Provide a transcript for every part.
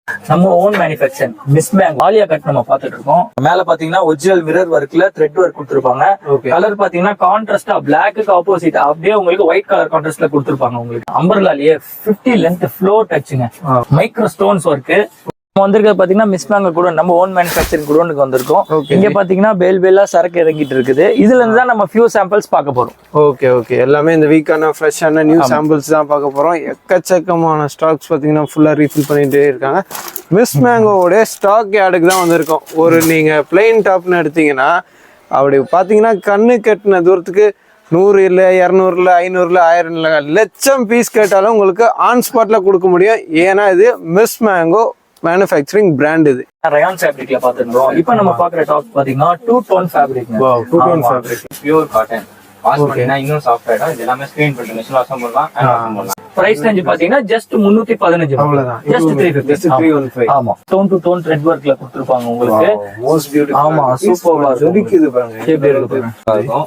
நம்ம own manufacture மிஸ் பேங்க் ஆலியா கட் நம்ம பாத்துட்டு இருக்கோம். மேல பாத்தீங்கன்னா ஒரிஜினல் மிரர் ஒர்க்ல த்ரெட் ஒர்க் கொடுத்துருப்பாங்க. கலர் பாத்தீங்கன்னா கான்ட்ராஸ்டா பிளாக்கு ஆப்போசிட் அப்படியே உங்களுக்கு ஒயிட் கலர் கான்ட்ராஸ்ட்ல கொடுத்துருப்பாங்க. உங்களுக்கு அம்பர்லாலயே 50 லென்த் ஃப்ளோர் டச்சுங்க, மைக்ரோ ஸ்டோன்ஸ் ஒர்க் வந்திருக்கிறது. பாத்தீங்கன்னா மிஸ் பேங்க் கூட நம்ம ஓன் மேனுஃபேக்சரிங் குடோனுக்கு வந்திருக்கோம். இங்க பாத்தீங்கன்னா பேலா சரக்கு இறங்கிட்டு இருக்குது. இதுல இருந்து தான் நம்ம ஃபியூ சாம்பிள்ஸ் பார்க்க போறோம். ஓகே ஓகே, எல்லாமே இந்த வீக்கான ஃப்ரெஷ்ஷான நியூ சாம்பிள்ஸ் தான் பார்க்க போறோம். எக்கச்சக்கமான ஸ்டாக்ஸ் பாத்தீங்கன்னா ஃபுல்லா ரீஃபில் பண்ணிட்டே இருக்காங்க. மிஸ் மேங்கோவோட ஸ்டாக் யார்டுக்கு தான் வந்திருக்கோம். ஒரு நீங்க பிளெயின் டாப்னு எடுத்தீங்கன்னா அப்படி பாத்தீங்கன்னா கண்ணு கட்டின தூரத்துக்கு 100 இல்ல 200 இல்ல 500 இல்ல 1000 இல்ல லட்சம் பீஸ் கேட்டாலும் உங்களுக்கு ஆன் ஸ்பாட்ல கொடுக்க முடியும். ஏன்னா இது மிஸ் மேங்கோ மேனுஃபேக்சரிங் பிராண்ட். இது ரயான் ஃபேப்ரிக்ல பாத்துறோம். இப்போ நம்ம பாக்குற டாப் பாத்தீங்கன்னா 2 tone fabric. Wow, 2 tone fabric, pure cotton. Wash பண்ணினா இன்னும் சாஃப்ட் ஆயிடும். இது எல்லாமே ஸ்கிரீன் பிரிண்ட் மெஷின் வாஷ் பண்ணலாம். பிரைஸ் ரேஞ்ச் பாத்தீங்கன்னா ஜஸ்ட் 315. அவ்வளவுதான். ஜஸ்ட் 315. ஆமா, டோன் டு டோன் த்ரெட் வர்க்ல கொடுத்திருப்பாங்க உங்களுக்கு. Most beautiful. ஆமா, சூப்பரா ஜொலிக்குது பாருங்க. எப்படி இருக்கு.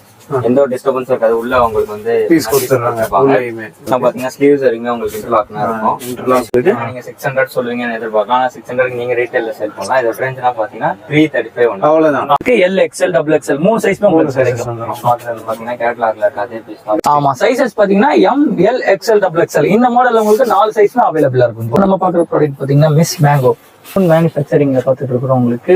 எந்த ஒரு டிஸ்டர்பன்ஸ் இருக்காது. உள்ள உங்களுக்கு வந்து பீஸ் கொடுத்துறாங்க. உள்ளேயுமே நான் பாத்தீங்கன்னா ஸ்லீவ்ஸ் வரைக்கும் உங்களுக்கு இன்டர்லாக்னா இருக்கும். இன்டர்லாக் நீங்க 600 சொல்லுவீங்கன்னு எதிர்பார்க்கலாம். ஆனா 600 நீங்க ரீட்டைல்ல செல் பண்ணலாம். இது ரேஞ்ச்னா பாத்தீங்கன்னா 335 வந்து அவ்வளவுதான். எல் எக்ஸ்எல் டபுள் எக்ஸ்எல் மூணு சைஸ்மே உங்களுக்கு கிடைக்கும். பாத்தீங்கன்னா கேட்டலாக்ல இருக்க அதே பீஸ் தான். ஆமா, சைஸஸ் பாத்தீங்கன்னா M L XL double XL இந்த மாடல்ல உங்களுக்கு 4 சைஸ்மே அவைலபிளா இருக்கும். இப்போ நம்ம பாக்குற ப்ராடக்ட் பாத்தீங்கன்னா மிஸ் மேங்கோ மேனுஃபேக்சரிங்ல பாத்துட்டு இருக்கோம். உங்களுக்கு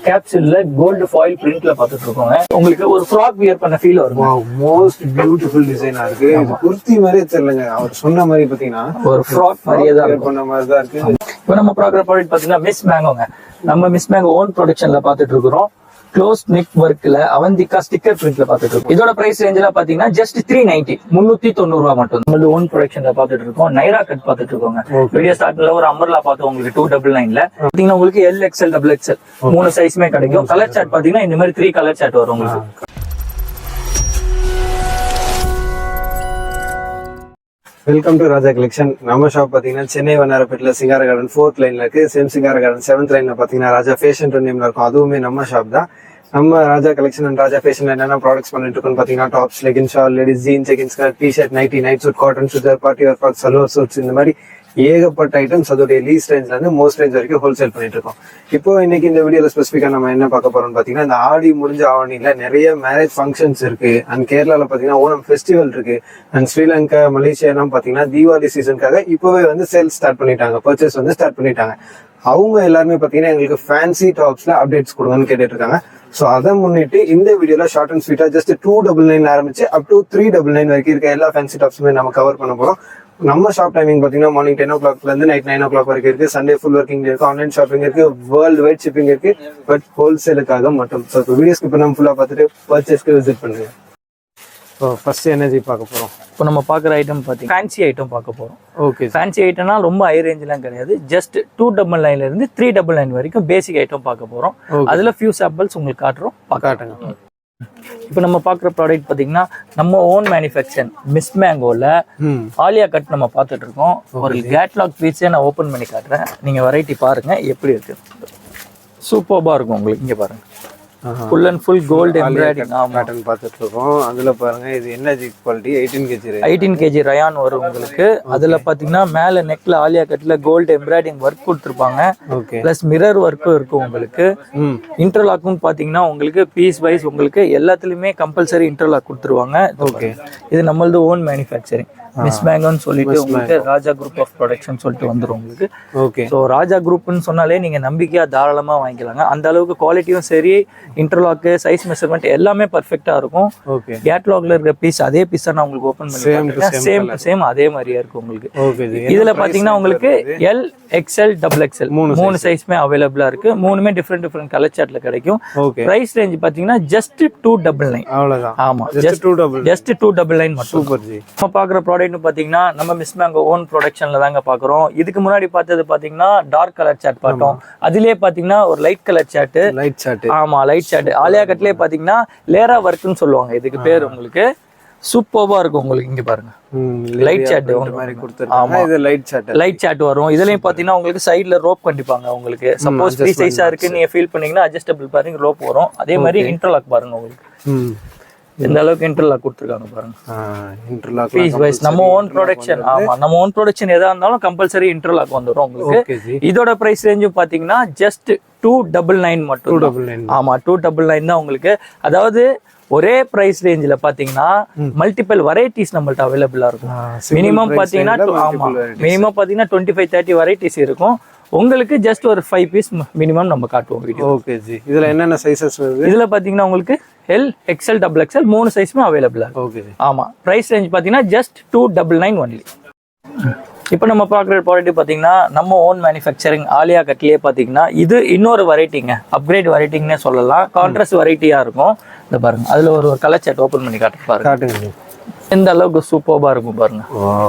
கேப்சூல்ல கோல்டு ஃபாயில் பிரிண்ட்ல பாத்துட்டு இருக்கோங்க. உங்களுக்கு ஒரு ஃப்ராக் வியர் பண்ண ஃபீல் வரும். மோஸ்ட் பியூட்டிஃபுல் டிசைனா இருக்கு. இது குர்த்தி மாதிரியே தெரியலங்க. அவர் சொன்ன மாதிரி பாத்தீங்கன்னா ஒரு ஃப்ராக் மாதிரியே தான் பண்ண மாதிரி தான் இருக்கு. இப்போ நம்ம பாக்குற ப்ராடக்ட் பாத்தீங்கன்னா மிஸ் மேங்கோங்க. நம்ம மிஸ் மேங்கோ ஓன் ப்ரொடக்ஷன்ல பாத்துட்டு இருக்கிறோம். க்ளோஸ் நெக் ஒர்க்ல அவந்திகா ஸ்டிக்கர் பிரிண்ட்ல பாத்துட்டு இருக்கோம். இதோட பிரைஸ் ரேஞ்ச்ல பாத்தீங்கன்னா ஜஸ்ட் 390 390 ரூபாய் மட்டும். நம்ம ஓன் ப்ரொடக்ஷன்ல பாத்துட்டு இருக்கோம். நைரா கட் பாத்துட்டு இருக்கோங்க. வீடியோ ஸ்டார்ட்ல ஒரு அம்பர்லா பார்த்தோம் உங்களுக்கு 299ல. பாத்தீங்கன்னா உங்களுக்கு எல் எக்ஸ்எல் டபுள் எக்ஸ்எல் மூணு சைஸ்மே கிடைக்கும். கலர் சார்ட் பாத்தீங்கன்னா இந்த மாதிரி 3 கலர் சார்ட் வரும் உங்களுக்கு. Welcome to Raja collection. நம்ம ஷாப் பாத்தீங்கன்னா சென்னை வண்ணாரப்பேட்டில் சிங்கார கார்டன் 4th லைன்ல இருக்கு. சேம் சிங்கார கார்டன் 7th லைன்ல பாத்தீங்கன்னா ராஜா ஃபேஷன் நேம்ல இருக்கும். அதுவுமே நம்ம ஷாப் தான். நம்ம ராஜா கலெக்ஷன் அண்ட் ராஜா ஃபேஷன்ல என்னென்ன ப்ராடக்ட்ஸ் பண்ணிட்டு இருக்கோம்னு பாத்தீங்கன்னா tops, leggings, shawl, ladies jeans, sequins, T-shirt, nighty, night suit, cotton churidar, party wear frock, salwar suits, இந்த மாதிரி ஏகப்பட்ட ஐட்டம்ஸ் அதோடைய லீஸ் ரேஞ்ச்ல இருந்து மோஸ்ட் ரேஞ்ச் வரைக்கும் ஹோல்சேல் பண்ணிட்டு இருக்கோம். இப்போ இன்னைக்கு இந்த வீடியோல ஸ்பெசிஃபிக்கா நம்ம என்ன பார்க்க போறோம்னு பாத்தீங்கன்னா, இந்த ஆடி முடிஞ்ச ஆவணியில நிறைய மேரேஜ் ஃபங்க்ஷன்ஸ் இருக்கு. அண்ட் கேரளால பாத்தீங்கன்னா ஓணம் ஃபெஸ்டிவல் இருக்கு. அண்ட் ஸ்ரீலங்கா, மலேசியா எல்லாம் பாத்தீங்கன்னா தீபாவளி சீசனுக்காக இப்பவே வந்து சேல்ஸ் ஸ்டார்ட் பண்ணிட்டாங்க, பர்ச்சேஸ் வந்து ஸ்டார்ட் பண்ணிட்டாங்க. அவங்க எல்லாருமே பாத்தீங்கன்னா எங்களுக்கு ஃபேன்சி டாப்ஸ்ல அப்டேட்ஸ் கொடுங்கன்னு கேட்டுட்டு இருக்காங்க. சோ அதை முன்னிட்டு இந்த வீடியோல ஷார்ட் அண்ட் ஸ்வீட்டா ஜஸ்ட் 299 ஆரம்பிச்சு அப் டு 399 வரைக்கும் இருக்க எல்லா ஃபேன்சி டாப்ஸுமே நம்ம கவர் பண்ண போறோம். நம்ம ஷாப் டைமிங் பாத்தீங்கன்னா மார்னிங் 10 o'clock இருந்து நைட் 9 o'clock வரைக்கும் இருக்கு. சண்டே ஃபுல் ஒர்க்கிங் இருக்கு. ஆன்லைன் ஷாப்பிங் இருக்கு. வேர்ல்டு வைட் ஷிப்பிங் இருக்கு. பட் ஹோல்சேலுக்காக மட்டும். ஸோ இப்போ வீடியோஸ்க்கு இப்போ நம்ம ஃபுல்லா பார்த்துட்டு பர்ச்சேஸ்க்கு விசிட் பண்ணுங்க. ஸோ ஃபர்ஸ்ட் எனர்ஜி பார்க்க போறோம். இப்போ நம்ம பாக்குற ஐட்டம் பாத்தீங்கன்னா ஃபேன்சி ஐட்டம் பார்க்க போறோம். ஓகே, ஃபேன்சி ஐட்டம்னா ரொம்ப ஹை ரேஞ்ச்லாம் கிடையாது. ஜஸ்ட் 299 இருந்து 399 வரைக்கும் பேசிக் ஐட்டம் பார்க்க போறோம். அதுல ஃபியூ சாம்பிள்ஸ் உங்களுக்கு காட்டுறோம், காட்டுங்க. இப்போ நம்ம பாக்குற ப்ராடக்ட் பாத்தீங்கன்னா நம்ம ஓன் மேனுஃபேக்சர் மிஸ் மேங்கோல ஆலியா கட் நம்ம பாத்துட்டு இருக்கோம். ஒரு கேட்லாக் பீஸே நான் ஓபன் பண்ணி காட்டுறேன். நீங்க வெரைட்டி பாருங்க எப்படி இருக்கு. சூப்பர்பா இருக்கும் உங்களுக்கு. இங்க பாருங்க, full and full gold embroidering pattern பார்த்துட்டு இருக்கோம். அதுல பாருங்க இது என்ன குவாலிட்டி 18 kg ரயான் வரும் உங்களுக்கு. அதுல பாத்தீங்கன்னா மேல நெக்ல ஆலியா கட்ல கோல்ட் எம்ப்ராய்டிங் ஒர்க் கொடுத்துருப்பாங்க. பிளஸ் மிரர் ஒர்க்கும் இருக்கும் உங்களுக்கு. இன்டர்லாக்கும் பாத்தீங்கன்னா உங்களுக்கு பீஸ் வைஸ் உங்களுக்கு எல்லாத்துலயுமே கம்பல்சரி இன்டர்லாக் கொடுத்துருவாங்க. இது நம்மளது ஓன் மேனுஃபேக்சரிங் மிஸ் மேங்கோன்னு சொல்லிட்டு உங்களுக்கு ராஜா குரூப் ஆஃப் ப்ரொடக்ஷன் சொல்லிட்டு வந்துடும் உங்களுக்கு. ஓகே, ஸோ ராஜா குரூப்னு சொன்னாலே நீங்க நம்பிக்கையா தாராளமா வாங்கிக்கலாங்க. அந்த அளவுக்கு குவாலிட்டியும் சரி, இன்டர்லாக்கு, சைஸ் மெஷர்மெண்ட் எல்லாமே பர்ஃபெக்டா இருக்கும். ஓகே, கேட்லாக்ல இருக்க பீஸ் அதே பீஸ் நான் உங்களுக்கு ஓபன் பண்ணி சேம் அதே மாதிரியே இருக்கும் உங்களுக்கு. இதுல பாத்தீங்கன்னா உங்களுக்கு எல் எக்ஸ்எல் டபுள் எக்ஸ்எல் மூணு சைஸ்மே அவைலபிளா இருக்கு. மூணுமே டிஃப்ரெண்ட் கலர் சார்ட்ல கிடைக்கும். பிரைஸ் ரேஞ்ச் பாத்தீங்கன்னா ஜஸ்ட் 299. அவ்வளவுதான். ஆமா, ஜஸ்ட் 299 மட்டும். Super G. நம்ம பாக்குற ப்ராடக்ட் பாத்தீங்கன்னா நம்ம மிஸ் மேங்கோ ஓன் ப்ரொடக்ஷன்ல தாங்க பாக்குறோம். இதுக்கு முன்னாடி பார்த்தது பாத்தீங்கன்னா டார்க் கலர் சார்ட் பார்த்தோம். அதுலயே பாத்தீங்கன்னா ஒரு லைட் கலர் சார்ட். ஆமா, லைட் சார்ட். ஆலியா கட்லயே பாத்தீங்கன்னா லேரா ஒர்க்னு சொல்லுவாங்க இதுக்கு பேர். உங்களுக்கு சூப்பர்பா இருக்கும் உங்களுக்கு. இங்க பாருங்க, லைட் சார்ட் மாதிரி கொடுத்திருக்காங்க. இது லைட் சார்ட் வரும். இதுலயும் பாத்தீங்கன்னா உங்களுக்கு சைடுல ரோப் கண்டிப்பாங்க உங்களுக்கு. சப்போஸ் ஃப்ரீ சைஸா இருக்கு நீங்க ஃபீல் பண்ணீங்கன்னா அட்ஜஸ்டபிள் பாருங்க ரோப் வரும். அதே மாதிரி இன்டர்லாக் பாருங்க உங்களுக்கு. எந்த அளவுக்கு இன்டர்லாக் கொடுத்துருக்காங்க பாருங்க. இன்டர்லாக் பீஸ் வைஸ் நம்ம ஓன் ப்ரொடக்ஷன். ஆமா, நம்ம ஓன் ப்ரொடக்ஷன் எதா இருந்தாலும் கம்பல்சரி இன்டர்லாக் வந்துடும் உங்களுக்கு. இதோட பிரைஸ் ரேஞ்சும் பாத்தீங்கன்னா ஜஸ்ட் 299 மட்டும். 299. ஆமா, 299 தான் உங்களுக்கு. அதாவது ஒரே பிரைஸ் ரேஞ்சில் பாத்தீங்கன்னா மல்டிபிள் வெரைட்டிஸ் நம்மள்ட்ட அவைலபிளா இருக்கும். மினிமம் பாத்தீங்கன்னா மினிமம் பாத்தீங்கன்னா 25-30 வெரைட்டிஸ் இருக்கும். உங்களுக்கு ஜஸ்ட் ஒரு 5 பீஸ் மினிமம் நம்ம காட்டுவோம் வீடியோ. Okay G. இதுல என்னென்ன சைஸஸ் வருது? இதுல பாத்தீங்கன்னா உங்களுக்கு எல், எக்ஸ்எல், டபுள் எக்ஸ்எல் 3 சைஸுமே அவைலபிளா இருக்கு. ஓகே. ஆமா, பிரைஸ் ரேஞ்ச் பாத்தீங்கன்னா ஜஸ்ட் 299 ஒன்லி. இப்போ நம்ம பார்க்குற ப்ராடக்ட் பார்த்தீங்கன்னா நம்ம ஓன் மேனுஃபேக்சரிங் ஆலியா கட்லேயே பார்த்தீங்கன்னா இது இன்னொரு வெரைட்டிங்க, அப்கிரேட் வெரைட்டிங்கன்னே சொல்லலாம். கான்ட்ராஸ்ட் வெரைட்டியாக இருக்கும். இந்த பாருங்க, அதில் ஒரு கலர் சார்ட் ஓப்பன் பண்ணி காட்டுங்க. எந்த அளவுக்கு சூப்பர்பா இருக்கும் பாருங்க.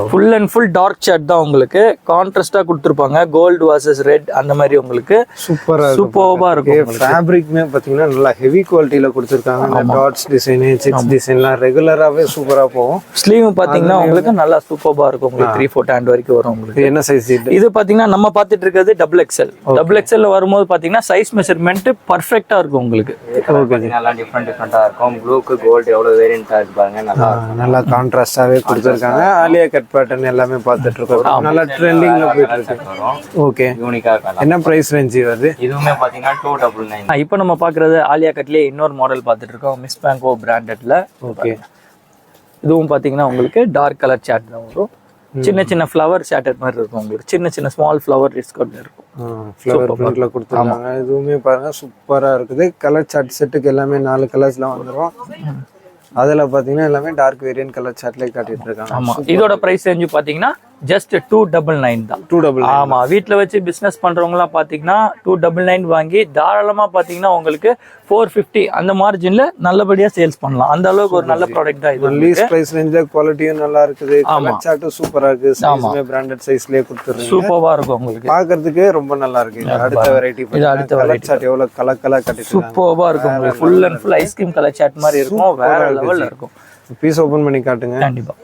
Full and full dark chart தான் உங்களுக்கு. கான்ட்ராஸ்டா கொடுத்துருப்பாங்க, கோல்டு வர்சஸ் ரெட் அந்த மாதிரி உங்களுக்கு சூப்பர்பா இருக்கும். ஃபேப்ரிக்மே பாத்தீங்கன்னா நல்லா ஹெவி குவாலிட்டில கொடுத்துருக்காங்க. அந்த டாட்ஸ் டிசைன், செக்ஸ் டிசைன்லாம் ரெகுலராவே சூப்பரா போகும். ஸ்லீவ் பாத்தீங்கன்னா உங்களுக்கு நல்லா சூப்பர்பா இருக்கும். உங்களுக்கு 3/4 ஹேண்ட் வரைக்கும் வரும் உங்களுக்கு. என்ன சைஸ் இது பாத்தீங்கன்னா நம்ம பார்த்துட்டு இருக்கிறது டபுள் எக்ஸ்எல். டபுள் எக்ஸ்எல் வரும்போது பாத்தீங்கன்னா சைஸ் மெஷர்மெண்ட் பர்ஃபெக்ட்டா இருக்கும் உங்களுக்கு. நல்லா டிஃபரெண்டா இருக்கும். ப்ளூக்கு கோல்டு எவ்வளவு வேரியன்ட்டா இருக்கு பாருங்க. நல்லா கான்ட்ராஸ்டாவே கொடுத்துருக்காங்க. ஆலியா கட் பேட்டர்ன் எல்லாமே பார்த்துட்டு இருக்கோம். நல்லா ட்ரெண்டிங்ல போயிட்டு இருக்கு. ஓகே, யூனிக்கா இருக்கு. என்ன பிரைஸ் ரேஞ்ச் வருது? இதுவுமே பாத்தீங்கன்னா 299. இப்போ நம்ம பாக்குறது ஆலியா கட்லயே இன்னொரு மாடல் பார்த்துட்டு இருக்கோம், மிஸ் பேங்கோ பிராண்டட்ல. ஓகே, இதுவும் பாத்தீங்கன்னா உங்களுக்கு டார்க் கலர் சாட் தான் வரும். சின்ன சின்ன ஃப்ளவர் சாட்டட் மாதிரி இருக்கும் உங்களுக்கு. சின்ன சின்ன ஸ்மால் ஃப்ளவர் டிஸ்கவுண்ட் இருக்கும். ஃப்ளவர் பிரிண்ட்ல கொடுத்துருக்காங்க. இதுவுமே பாருங்க சூப்பரா இருக்குது. கலர் சார்ட் செட்டுக்கு எல்லாமே 4 கலர்ஸ்ல வந்துரும். அதுல பாத்தீங்கன்னா எல்லாமே டார்க் வேரியன்ட் கலர் சார்ட்லயே காட்டிட்டு இருக்காங்க. ஆமா, இதோட பிரைஸ் ரேஞ்ச் பாத்தீங்கன்னா ஜஸ்ட் 299 தான். 299. ஆமா, வீட்ல வச்சு பிசினஸ் பண்றவங்க எல்லாம் பாத்தீங்கன்னா 299 வாங்கி தாராளமா பாத்தீங்கன்னா உங்களுக்கு 450 அந்த மார்ஜின்ல நல்லபடியா சேல்ஸ் பண்ணலாம். அந்த அளவுக்கு ஒரு நல்ல ப்ராடக்ட் தான் இது. லீஸ் பிரைஸ் ரேஞ்ச்ல குவாலிட்டியும் நல்லா இருக்குது. கலர் சார்ட்டும் சூப்பரா இருக்கு. சைஸ்மே பிராண்டட் சைஸ்லயே கொடுத்துறீங்க. சூப்பரா இருக்கும் உங்களுக்கு. பாக்குறதுக்கு ரொம்ப நல்லா இருக்கு. அடுத்த வெரைட்டி இது அடுத்த வெரைட்டி சார்ட் எவ்வளவு கலர் கட்டிட்டு சூப்பரா இருக்கும் உங்களுக்கு. Full and full ice cream colour chart மாதிரி இருக்கும். வேற லெவல்ல இருக்கும். பீஸ் ஓபன் பண்ணி காட்டுங்க. கண்டிப்பா.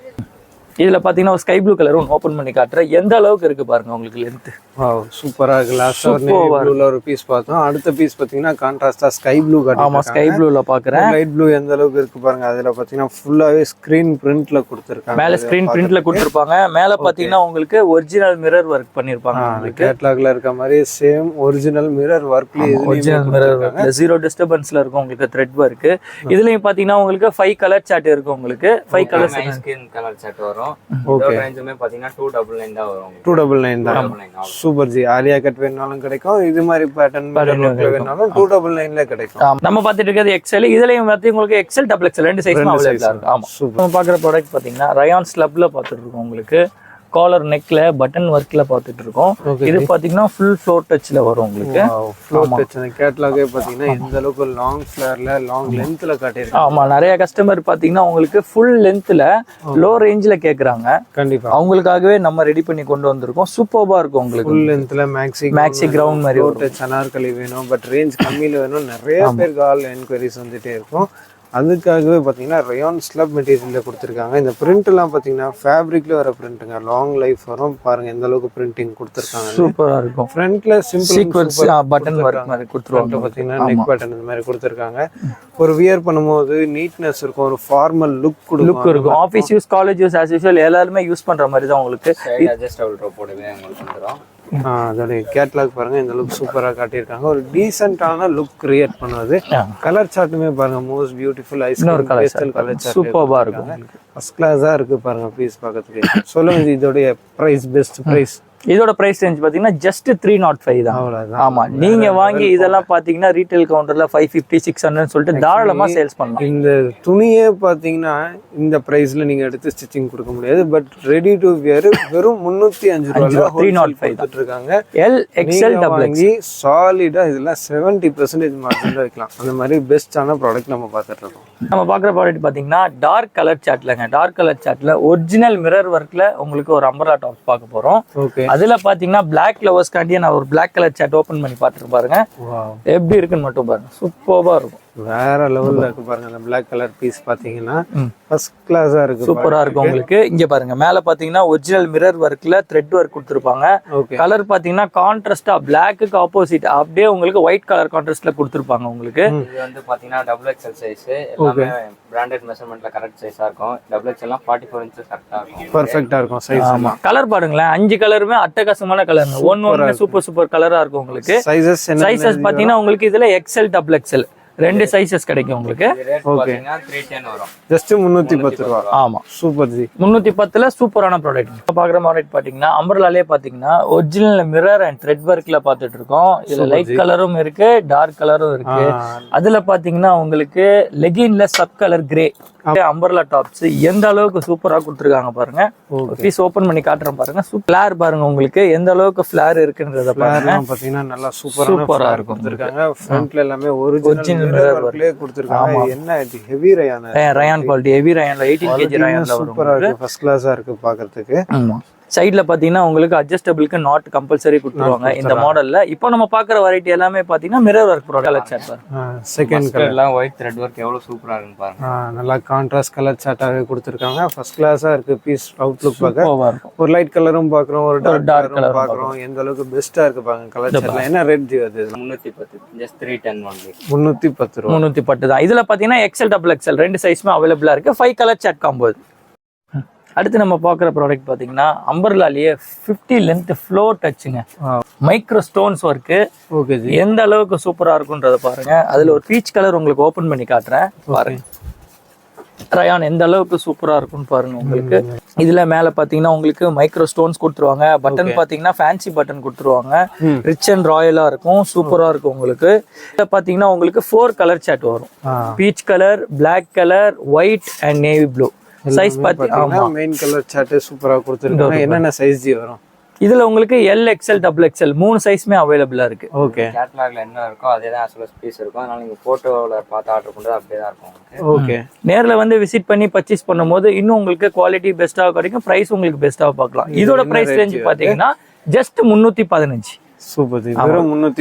இதுல பாத்தீங்கன்னா ஸ்கை ப்ளூ கலர் ஒன்று ஓபன் பண்ணி காட்டுறேன். எந்த அளவுக்கு இருக்கு பாருங்க உங்களுக்கு லென்த். வாவ், சூப்பரா இருக்கு. லாஸ்ட் ஒரு பீஸ் பார்த்தோம். அடுத்த பீஸ் பாத்தீங்கன்னா கான்ட்ராஸ்டா ஸ்கை ப்ளூ காட்டுறாங்க. ஆமா, ஸ்கை ப்ளூல பாக்குறேன். லைட் ப்ளூ எந்த அளவுக்கு இருக்கு பாருங்க. அதுல பாத்தீங்கன்னா ஃபுல்லாவே ஸ்கிரீன் பிரிண்ட்ல கொடுத்திருக்காங்க. மேல ஸ்கிரீன் பிரிண்ட்ல கொடுத்திருப்பாங்க. மேல பாத்தீங்கன்னா உங்களுக்கு ஒரிஜினல் மிரர் ஒர்க் பண்ணிருப்பாங்க. கேட்டலாக்ல இருக்க மாதிரி சேம் ஒரிஜினல் மிரர் ஒர்க்ல ஒரிஜினல் மிரர் ஒர்க்ல ஜீரோ டிஸ்டர்பன்ஸ்ல இருக்கும் உங்களுக்கு. Thread work. இதுலயும் பாத்தீங்கன்னா உங்களுக்கு 5 கலர் சார்ட் இருக்கும் உங்களுக்கு. 5 கலர்ஸ் ஸ்கின் கலர் சார்ட் வரும். ஓகே, ரேஞ்சுமே பாத்தீங்கன்னா 299 தான் வரும். 299 தான். Super G. ஆலியா கட் வேணாலும் கிடைக்கும். இது மாதிரி பேட்டர்ன் வேணாலும் 299ல கிடைக்கும். நம்ம பார்த்துட்டு இருக்கிறது எக்ஸ்எல். இதுலயும் வந்து உங்களுக்கு எக்ஸ்எல், டபுள் எக்ஸ்எல் 2 சைஸ்மே அவைலபிளா இருக்கு. ஆமா, நம்ம பாக்குற ப்ராடக்ட் பாத்தீங்கன்னா ரயான் ஸ்லப்ல பார்த்துட்டு இருக்கோம் உங்களுக்கு. காலர் நெக்ல பட்டன் ஒர்க்ல பார்த்துட்டு இருக்கோம். இது பாத்தீங்கன்னா ஃபுல் ஃப்ளோர் டச்ல வரும் உங்களுக்கு. ஃப்ளோர் டச் கேட்டலாகே பாத்தீங்கன்னா இந்த அளவுக்கு லாங் ஃபிளேர்ல லாங் லென்த்ல காட்டியிருக்காங்க. ஆமா, நிறைய கஸ்டமர் பாத்தீங்கன்னா உங்களுக்கு ஃபுல் லென்த்ல லோ ரேஞ்ச்ல கேக்குறாங்க. கண்டிப்பா அவங்களுக்காகவே நம்ம ரெடி பண்ணி கொண்டு வந்திருக்கோம். சூப்பர்பா இருக்கும் உங்களுக்கு. ஃபுல் லென்த்ல மேக்ஸி கிரவுண்ட் மாதிரி ஃப்ளோர் டச் அனார்கலி வேணும், பட் ரேஞ்ச் கம்மியில வேணும். நிறைய பேருக்கு ஆல் என்கொயரிஸ் வந்துட்டே இருக்கும். அதுக்காகவே பார்த்தீங்கன்னா ரயான் ஸ்லப் மெட்டீரியல்ல கொடுத்துருக்காங்க. இந்த பிரிண்ட் எல்லாம் பார்த்தீங்கன்னா ஃபேப்ரிக்ல வர பிரிண்ட்டுங்க. லாங் லைஃப் வரும். பாருங்க எந்த அளவுக்கு பிரிண்டிங் கொடுத்துருக்காங்க. சூப்பரா இருக்கும். ஃப்ரண்ட்ல சிம்பிள் சீக்வென்ஸ் பட்டன் ஒர்க் மாதிரி கொடுத்துருவாங்க. பார்த்தீங்கன்னா நெக் பட்டன் இந்த மாதிரி கொடுத்துருக்காங்க. ஒரு வியர் பண்ணும்போது நீட்னஸ் இருக்கும். ஒரு ஃபார்மல் லுக் இருக்கும். Office use, college use, as usual எல்லாருமே யூஸ் பண்ற மாதிரி தான் உங்களுக்கு. அட்ஜஸ்டபிள் ரோப்போடவே உங்களுக்கு வந்துரும். அதோடைய கேட்லாக் பாருங்க இந்த லுக் சூப்பரா காட்டியிருக்காங்க. ஒரு டீசென்டான லுக் கிரியேட் பண்ணுவது. கலர் சார்ட்டுமே பாருங்க most beautiful ice cream pastel colour chart சூப்பரா இருக்கும். ஃபர்ஸ்ட் கிளாஸா இருக்கு பாருங்க பீஸ் பார்க்கிறதுக்கு. சொல்லுங்க இதோடைய பிரைஸ், பெஸ்ட் பிரைஸ். இதோட பிரைஸ் ரேஞ்ச் பாத்தீங்கன்னா ஜஸ்ட் 305 தான். ஆமா, நீங்க வாங்கி இதெல்லாம் பாத்தீங்கன்னா ரீட்டைல் கவுண்டர்ல 550 600 சொல்லிட்டு தாராளமா சேல்ஸ் பண்ணலாம். இந்த துணியே பாத்தீங்கன்னா இந்த பிரைஸ்ல நீங்க எடுத்து ஸ்டிச்சிங் கொடுக்க முடியாது. பட் ரெடி டு வியர் வெறும் 305 ரூபாய் 305 இருக்காங்க. எல், எக்ஸ்எல், டபுள் எக்ஸ்எல் சாலிடா இதெல்லாம் 70% மார்ஜின்ல வைக்கலாம். அந்த மாதிரி பெஸ்டான ப்ராடக்ட் நம்ம பார்த்துட்டு இருக்கோம். நம்ம பாக்குற ப்ராடக்ட் பாத்தீங்கன்னா டார்க் கலர் சாட்லங்க. டார்க் கலர் சாட்ல ஒரிஜினல் மிரர் ஒர்க்ல உங்களுக்கு ஒரு அம்பர்லா டாப்ஸ் பார்க்க போறோம். ஓகே, அதுல பாத்தீங்கன்னா பிளாக் லவர்ஸ்காண்டி நான் ஒரு பிளாக் கலர் சாட் ஓபன் பண்ணி பாத்துட்டு பாருங்க எப்படி இருக்குன்னு மட்டும் பாருங்க. சூப்பர்பா இருக்கும். வேற லெவல்ல இருக்கு பாருங்க. அந்த Black கலர் பீஸ் பாத்தீங்கன்னா ஃபர்ஸ்ட் கிளாஸா இருக்கு. சூப்பரா இருக்கும் உங்களுக்கு. இங்க பாருங்க மேல பாத்தீங்கன்னா ஒரிஜினல் மிரர் ஒர்க்ல த்ரெட் ஒர்க் கொடுத்துருப்பாங்க. ஓகே. கலர் பாத்தீங்கன்னா கான்ட்ராஸ்டா பிளாக்குக்கு ஆப்போசிட் அப்படியே உங்களுக்கு ஒயிட் கலர் கான்ட்ராஸ்ட்ல கொடுத்துருப்பாங்க உங்களுக்கு. இது வந்து பாத்தீங்கன்னா டபுள் எக்ஸ்எல் சைஸ், எல்லாமே பிராண்டட் மெஷர்மென்ட்ல கரெக்ட் சைஸா இருக்கும். டபுள் எக்ஸ்எல் 44 இன்ச்சஸ் கரெக்டா இருக்கும். பெர்ஃபெக்ட்டா இருக்கும் சைஸ். ஆமா கலர் பாருங்களேன், 5 கலருமே அட்டகாசமான கலர். ஒன்னு சூப்பர் கலரா இருக்கும் உங்களுக்கு. சைஸஸ் பாத்தீங்கன்னா உங்களுக்கு இதுல எக்ஸ்எல் டபுள் எக்ஸ்எல் 2 சைஸஸ் கிடைக்கும் உங்களுக்கு. ரேட் பாத்தீங்கன்னா 310 வரும். ஜஸ்ட் 310 ரூபாய். ஆமா சூப்பர் ஜி. 310ல சூப்பரான ப்ராடக்ட். இப்ப பாக்குற ப்ராடக்ட் பாத்தீங்கன்னா அம்பர்லாலே பாத்தீங்கன்னா ஒரிஜினல் மிரர் அண்ட் த்ரெட் ஒர்க்ல பாத்துட்டு இருக்கோம். இதுல லைட் கலரும் இருக்கு, டார்க் கலரும் இருக்கு. அதுல பாத்தீங்கன்னா உங்களுக்கு லெகின்ல சப் கலர் கிரே அம்பர்லா டாப்ஸ் எந்த அளவுக்கு சூப்பரா கொடுத்துருக்காங்க பாருங்க. பீஸ் ஓபன் பண்ணி காட்டுறேன் பாருங்க. ஃபிளார் பாருங்க உங்களுக்கு எந்த அளவுக்கு ஃபிளார் இருக்குன்றத பாருங்க. பாத்தீங்கன்னா நல்லா சூப்பரா இருக்கும். கொடுத்திருக்காங்க. ஃப்ரண்ட்ல எல்லாமே ஒரிஜினல் மிரர் ஒர்க்லயே கொடுத்திருக்காங்க. என்ன இது ஹெவி ரயான் குவாலிட்டி, ஹெவி ரயான்ல 18 kg ரயான்ல வரும். சூப்பரா இருக்கு, ஃபர்ஸ்ட் கிளாஸா இருக்கு பாக்குறதுக்கு. ஆமா சைடுல பாத்தீங்கன்னா உங்களுக்கு அட்ஜஸ்டபிளுக்கு நாட் கம்பல்சரி கொடுத்துருவாங்க இந்த மாடல்ல. இப்போ நம்ம பாக்குற வெரைட்டி எல்லாமே பாத்தீங்கன்னா மிரர் ஒர்க் ப்ராடக்ட் சார்ட் பாருங்க. செகண்ட் கலர்லாம் ஒயிட் த்ரெட் ஒர்க் எவ்வளவு சூப்பரா இருக்கு பாருங்க. நல்லா கான்ட்ராஸ்ட் கலர் சார்ட்டாவே கொடுத்திருக்காங்க. ஃபர்ஸ்ட் கிளாஸா இருக்கு பீஸ். அவுட்லுக் பார்க்க ஒரு லைட் கலரும் பாக்குறோம், ஒரு டார்க் கலரும் பாக்குறோம். எந்த அளவுக்கு பெஸ்டா இருக்கு பாருங்க கலர் சார்ட்ல. என்ன ரேட் ஜி அது? 310, ஜஸ்ட் 310 only. 310 ரூபாய். 310 தான். இதுல பாத்தீங்கன்னா எக்ஸ்எல் டபுள் எக்ஸ்எல் 2 சைஸ்மே அவைலபிளா இருக்கு. 5 கலர் சார்ட் காம்போ. அடுத்து நம்ம பார்க்குற ப்ராடக்ட் பார்த்தீங்கன்னா அம்பர்லாலேயே 50 லென்த் ஃப்ளோர் டச்சுங்க. Micro stones work. Okay ji. எந்த அளவுக்கு சூப்பராக இருக்குன்றத பாருங்க. அதில் ஒரு பீச் கலர் உங்களுக்கு ஓப்பன் பண்ணி காட்டுறேன் பாருங்க. ரயான் எந்த அளவுக்கு சூப்பராக இருக்கும்னு பாருங்க உங்களுக்கு. இதுல மேல பாத்தீங்கன்னா உங்களுக்கு மைக்ரோ ஸ்டோன்ஸ் கொடுத்துருவாங்க. பட்டன் பாத்தீங்கன்னா ஃபேன்சி பட்டன் கொடுத்துருவாங்க. ரிச் அண்ட் ராயலா இருக்கும், சூப்பரா இருக்கும் உங்களுக்கு. இதுல பாத்தீங்கன்னா உங்களுக்கு 4 கலர் சார்ட் வரும். Peach colour, black colour, white and navy blue. Size பாத்தீங்கன்னா மெயின் கலர் சார்ட் சூப்பரா கொடுத்திருக்காங்க. என்னென்ன சைஸ் ஜி வரும் இதுல? உங்களுக்கு எல் எக்ஸ்எல் டபுள் எக்ஸ்எல் 3 சைஸ்மே அவைலபிளா இருக்கு. ஓகே. கேட்டலாக்ல என்ன இருக்கோ அதே தான் அசல பீஸ் இருக்கும். அதனால நீங்க போட்டோல பார்த்து ஆர்டர் பண்றது அப்படியே தான் இருக்கும். ஓகே. நேர்ல வந்து விசிட் பண்ணி பர்ச்சேஸ் பண்ணும்போது இன்னும் உங்களுக்கு குவாலிட்டி பெஸ்டா கிடைக்கும், பிரைஸ் உங்களுக்கு பெஸ்டா பார்க்கலாம். இதோட பிரைஸ் ரேஞ்ச் பாத்தீங்கன்னா ஜஸ்ட் 315. Super G. வெறும்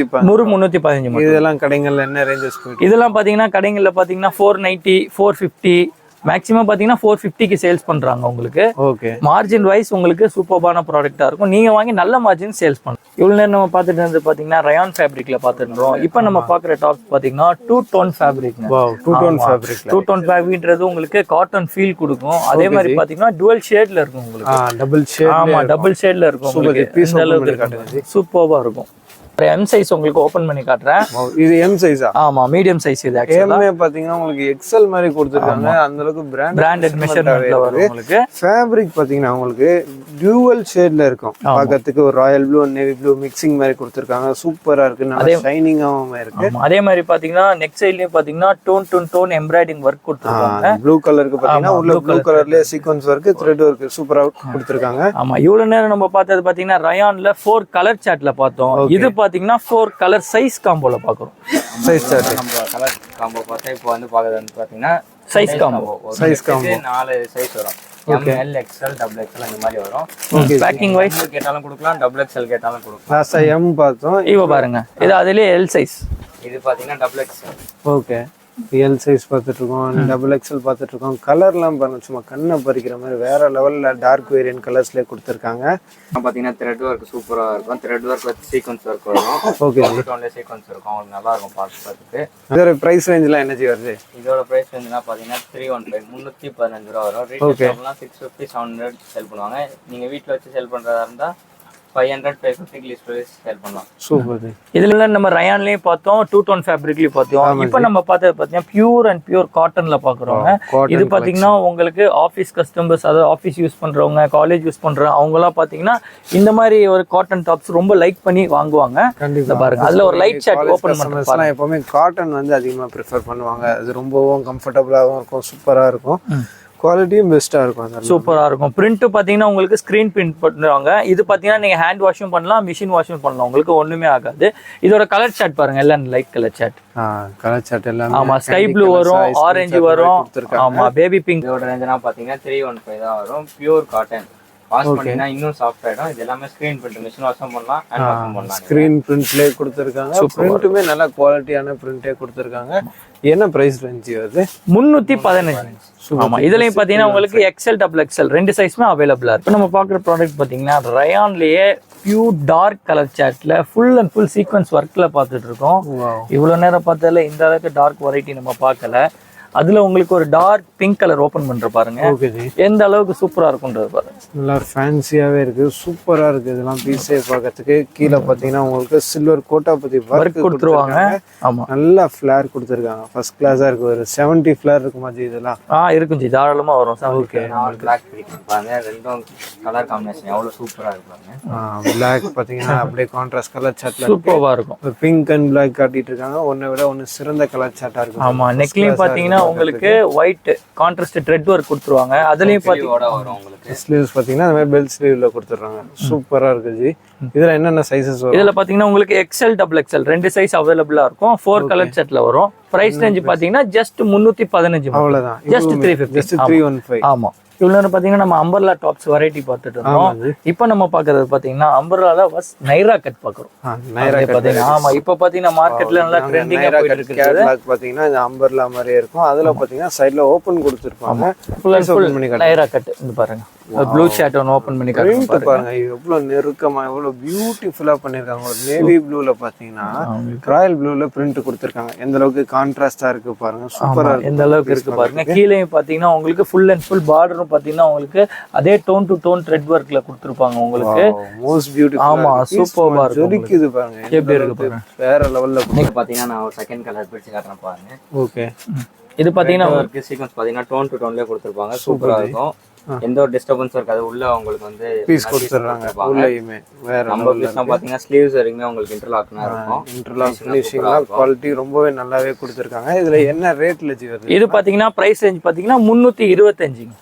315. இதெல்லாம் கடைகள்ல என்ன ரேஞ்சஸ் போயிட்டு? இதெல்லாம் பாத்தீங்கன்னா கடைகள்ல பாத்தீங்கன்னா 490, 450 மேக்ஸிமம் பாத்தீங்கன்னா 450க்கு சேல்ஸ் பண்றாங்க உங்களுக்கு. ஓகே. மார்ஜின் வைஸ் உங்களுக்கு சூப்பர்பான ப்ராடக்ட்டா இருக்கும். நீங்க வாங்கி நல்ல மார்ஜின் சேல்ஸ் பண்ணலாம். இவ்வளவு நேரம் நம்ம பார்த்துட்டு இருந்து பாத்தீங்கன்னா ரயான் ஃபேப்ரிக்ல பார்த்துட்டு இருக்கோம். இப்போ நம்ம பாக்குற டாப்ஸ் பாத்தீங்கன்னா 2 tone fabric. Wow, 2 tone fabric. 2 tone ஃபேப்ரிக்ன்றது உங்களுக்கு காட்டன் ஃபீல் கொடுக்கும். அதே மாதிரி பாத்தீங்கன்னா டுவல் ஷேட்ல இருக்கும் உங்களுக்கு. Double shade. ஆமா டபுள் ஷேட்ல இருக்கும் உங்களுக்கு. இந்த அளவுக்கு சூப்பர்பா இருக்கும். எம் சைஸ் உங்களுக்கு ஓபன் பண்ணி காட்டுறேன். இது எம் சைஸா? ஆமா மீடியம் சைஸ் இது. ஆக்சுவலா பாத்தீங்கன்னா உங்களுக்கு எக்ஸ்எல் மாதிரி கொடுத்திருக்காங்க. அந்த அளவுக்கு பிராண்டட் மெஷர்மென்ட்ல வரும் உங்களுக்கு. ஃபேப்ரிக் பாத்தீங்கன்னா உங்களுக்கு டுவல் ஷேட்ல இருக்கும். பார்க்கிறதுக்கு ஒரு Royal blue and navy blue mixing மாதிரி கொடுத்திருக்காங்க. சூப்பரா இருக்கு, நல்லா ஷைனிங்காவும் இருக்கு. அதே மாதிரி பாத்தீங்கன்னா நெக் சைடுலயும் பாத்தீங்கன்னா டோன் எம்ப்ராய்டிங் வர்க் கொடுத்திருக்காங்க. ப்ளூ கலருக்கு பாத்தீங்கன்னா உள்ள ப்ளூ கலர்லயே சீக்வென்ஸ் வர்க், த்ரெட் வர்க் சூப்பரா கொடுத்திருக்காங்க. ஆமா இவ்வளவு நேரம் நம்ம பார்த்தது பாத்தீங்கன்னா ரயான்ல 4 கலர் சார்ட்ல பார்த்தோம். இது பாத்தீங்கன்னா 4 கலர் சைஸ் காம்போல பாக்குறோம். சைஸ் சார்ட் நம்ம கலர் காம்போ பார்த்தா இப்போ வந்து பாக்குறது பாத்தீங்கன்னா சைஸ் காம்போ. 4 சைஸ் வரும். எல் எக்ஸ்எல் டபுள் எக்ஸ்எல் அந்த மாதிரி வரும். பேக்கிங் வைஸ் கேட்டாலும் கொடுக்கலாம், டபுள் எக்ஸ்எல் கேட்டாலும் கொடுக்கலாம். லாஸ்டா எம் பார்த்தோம். இவ பாருங்க, இது அதிலே எல் சைஸ். இது பாத்தீங்கன்னா double XL. Okay. L size பார்த்துட்டு இருக்கோம், டபுள் எக்ஸ்எல் பார்த்துட்டு இருக்கோம். கலர்லாம் பாருங்க சும்மா கண்ணை பறிக்கிற மாதிரி வேற லெவல்ல டார்க் வேரியன்ட் கலர்ஸ்ல கொடுத்துருக்காங்க. பாத்தீங்கன்னா த்ரெட் ஒர்க் சூப்பரா இருக்கும். Thread work with sequence work வரும். ஓகே. டோன்ல சீக்வென்ஸ் இருக்கும். உங்களுக்கு நல்லா இருக்கும் பார்க்கிறதுக்கு. இதோட பிரைஸ் ரேஞ்ச்ல என்ன வருது? இதோட பிரைஸ் ரேஞ்ச்னா பாத்தீங்கன்னா 315 315 ரூபாய் வரும். ரீட்டைல்னா 650 700 செல் பண்ணுவாங்க. நீங்க வீட்ல வச்சு செல் பண்றதா இருந்தா 500 550 லிஸ்ட் பிரைஸ் சேல் பண்ணலாம். சூப்பர். இதுல நம்ம ரயான்லயே பார்த்தோம், 2 டோன் ஃபேப்ரிக்லயே பார்த்தோம். இப்போ நம்ம பார்த்தது பாத்தீங்கன்னா பியூர் அண்ட் பியூர் காட்டன்ல பாக்குறோம். இது பாத்தீங்கன்னா உங்களுக்கு ஆபீஸ் கஸ்டமர்ஸ், அதாவது ஆபீஸ் யூஸ் பண்றவங்க, காலேஜ் யூஸ் பண்றவங்க அவங்க எல்லாம் பாத்தீங்கன்னா இந்த மாதிரி ஒரு காட்டன் டாப்ஸ் ரொம்ப லைக் பண்ணி வாங்குவாங்க. கண்டிப்பா பாருங்க அதுல ஒரு லைட் ஷர்ட் ஓபன் பண்றோம். எப்பவுமே காட்டன் வந்து அதிகமா ப்ரிஃபர் பண்ணுவாங்க. அது ரொம்பவும் கம்ஃபர்டபுளாகவும் இருக்கும், சூப்பரா இருக்கும், குவாலிட்டியும் பெஸ்டா இருக்கும், சூப்பரா இருக்கும். பிரிண்ட் பாத்தீங்கன்னா உங்களுக்கு ஸ்கிரீன் பிரிண்ட் பண்ணுவாங்க. இது பாத்தீங்கன்னா நீங்க ஹேண்ட் வாஷும் பண்ணலாம், மிஷின் வாஷும் பண்ணலாம், உங்களுக்கு ஒண்ணுமே ஆகாது. இதோட கலர் சார்ட் பாருங்க, எல்லாம் light colour chart. Colour chart எல்லாம் ஆமா ஸ்கை ப்ளூ வரும், ஆரஞ்சு வரும், ஆமா பேபி பிங்க். இதோட ரேஞ்ச்னா பாத்தீங்கன்னா 315 தான் வரும். பியூர் காட்டன் வாஷ் பண்ணினா இன்னும் சாஃப்ட் ஆயிடும். இது எல்லாமே ஸ்கிரீன் பிரிண்ட், மிஷின் வாஷும் பண்ணலாம், ஹேண்ட் வாஷும் பண்ணலாம். ஸ்கிரீன் பிரிண்ட்லேயே கொடுத்துருக்காங்க. பிரிண்ட்டுமே நல்ல குவாலிட்டியான பிரிண்டே கொடுத்துருக்காங்க. என்ன பிரைஸ் ரேஞ்ச் வருது? 315. ஆமா, இதுலயும் பாத்தீங்கன்னா உங்களுக்கு எக்ஸ்எல் டபுள் எக்ஸ்எல் ரெண்டு சைஸ்மே அவைலபிளா இருக்கு. இப்போ நம்ம பாக்குற ப்ராடக்ட் பாத்தீங்கன்னா ரயான்லயே பியூர் டார்க் கலர் சாட்ல ஃபுல் அண்ட் ஃபுல் சீக்வன்ஸ் ஒர்க்ல பாத்துட்டு இருக்கோம். இவ்வளவு நேரம் பார்த்ததுல இந்த அளவுக்கு டார்க் வெரைட்டி நம்ம பார்க்கல. அதுல உங்களுக்கு ஒரு டார்க் பிங்க் கலர் ஓபன் பண்ற பாருங்க, எந்த அளவுக்கு சூப்பரா இருக்கும்ன்றது பாருங்க. நல்லா ஃபேன்சியாவே இருக்கு, சூப்பரா இருக்கு. இதெல்லாம் பீஸே பார்க்கறதுக்கு. கீழே பாத்தீங்கன்னா உங்களுக்கு சில்வர் கோட்டா பத்தி ஒர்க் கொடுத்துருவாங்க. ஆமா, நல்லா ஃபிளேர் கொடுத்துருக்காங்க. ஃபர்ஸ்ட் கிளாஸா இருக்கு. ஒரு 70 ஃபிளேர் இருக்குமா ஜி? இதெல்லாம் இருக்கும் ஜி, தாராளமா வரும். ஓகே, பிளாக் பாருங்க, ரெண்டும் கலர் காம்பினேஷன் எவ்வளவு சூப்பரா இருக்கு. பிளாக் பாத்தீங்கன்னா அப்படியே கான்ட்ராஸ்ட் கலர் சாட்ல சூப்பரா இருக்கும். பிங்க் அண்ட் பிளாக் காட்டிட்டு இருக்காங்க. ஒன்னை விட ஒன்னு சிறந்த கலர் சாட்டா இருக்கு. ஆமா, நெக்லையும் பாத்தீங்கன்னா உங்களுக்கு ஒயிட் கான்ட்ராஸ்ட் த்ரெட் ஒர்க் கொடுத்துருவாங்க. அதுலயும் பாத்தீங்கன்னா வரும் உங்களுக்கு ஸ்லீவ்ஸ் பாத்தீங்கன்னா அந்த மாதிரி பெல் ஸ்லீவ்ல கொடுத்துறாங்க. சூப்பரா இருக்கு ஜி. இதுல என்னென்ன சைஸஸ் வரும்? இதுல பாத்தீங்கன்னா உங்களுக்கு எக்ஸ்எல் டபுள் எக்ஸ்எல் ரெண்டு சைஸ் அவைலபிளா இருக்கும். 4 கலர் செட்ல வரும். பிரைஸ் ரேஞ்ச் பாத்தீங்கன்னா ஜஸ்ட் 315. அவ்வளவுதான். ஜஸ்ட் 350. ஜஸ்ட் 315. ஆமா, இவ்வளவு பாத்தீங்கன்னா நம்ம அம்பர்லா டாப்ஸ் வெரைட்டி பார்த்துட்டு இருந்தோம். இப்போ நம்ம பாக்குறது பாத்தீங்கன்னா அம்பர்லால நைரா கட் பாக்குறோம். நைரா கட். ஆமா, இப்போ பாத்தீங்கன்னா மார்க்கெட்ல நல்லா ட்ரெண்டிங்கா போயிட்டு இருக்கு. கேட்லாக் பாத்தீங்கன்னா இந்த அம்பர்லா மாதிரியே இருக்கும். அதுல பாத்தீங்கன்னா சைடுல ஓபன் கொடுத்திருப்பாங்க. Full and full Naira cut. இந்த பாருங்க, ப்ளூ ஷர்ட் ஒன்னு ஓபன் பண்ணி காட்டுங்க பாருங்க. எவ்வளவு நெருக்கமா எவ்வளவு பியூட்டிஃபுல்லா பண்ணிருக்காங்க. ஒரு நேவி ப்ளூல பாத்தீங்கன்னா ராயல் ப்ளூல பிரிண்ட் கொடுத்திருக்காங்க. எந்த அளவுக்கு கான்ட்ராஸ்டா இருக்கு பாருங்க. சூப்பரா இருக்கு. எந்த அளவுக்கு இருக்கு பாருங்க. கீழேயும் பாத்தீங்கன்னா உங்களுக்கு ஃபுல் அண்ட் ஃபுல் பார்டரும் பாத்தீங்கன்னா உங்களுக்கு அதே டோன் டு டோன் த்ரெட் ஒர்க்ல கொடுத்திருப்பாங்க உங்களுக்கு. Most beautiful. ஆமா, சூப்பரா இருக்கு. ஜொலிக்குது பாருங்க. எப்படி இருக்கு பாருங்க. வேற லெவல்ல பாத்தீங்கன்னா நான் ஒரு செகண்ட் கலர் பிரிச்சு காட்டுறேன் பாருங்க. ஓகே, இது பாத்தீங்கன்னா உங்களுக்கு சீக்வென்ஸ் பாத்தீங்கன்னா டோன் டு டோன்லயே கொடுத்திருப்பாங்க. சூப்பரா இருக்கும். எந்த ஒரு டிஸ்டர்பன்ஸ் இருக்காது. உள்ள உங்களுக்கு வந்து பீஸ் கொடுத்துறாங்க. உள்ளேயுமே வேற நம்ம பீஸ்னா பாத்தீங்கன்னா ஸ்லீவ்ஸ் வரைக்கும் உங்களுக்கு இன்டர்லாக்னா இருக்கும். இன்டர்லாக் ஃபினிஷிங்ல குவாலிட்டி ரொம்பவே நல்லாவே கொடுத்திருக்காங்க. இதுல என்ன ரேட்ல ஜி வருது? இது பாத்தீங்கன்னா பிரைஸ் ரேஞ்ச் பாத்தீங்கன்னா 325.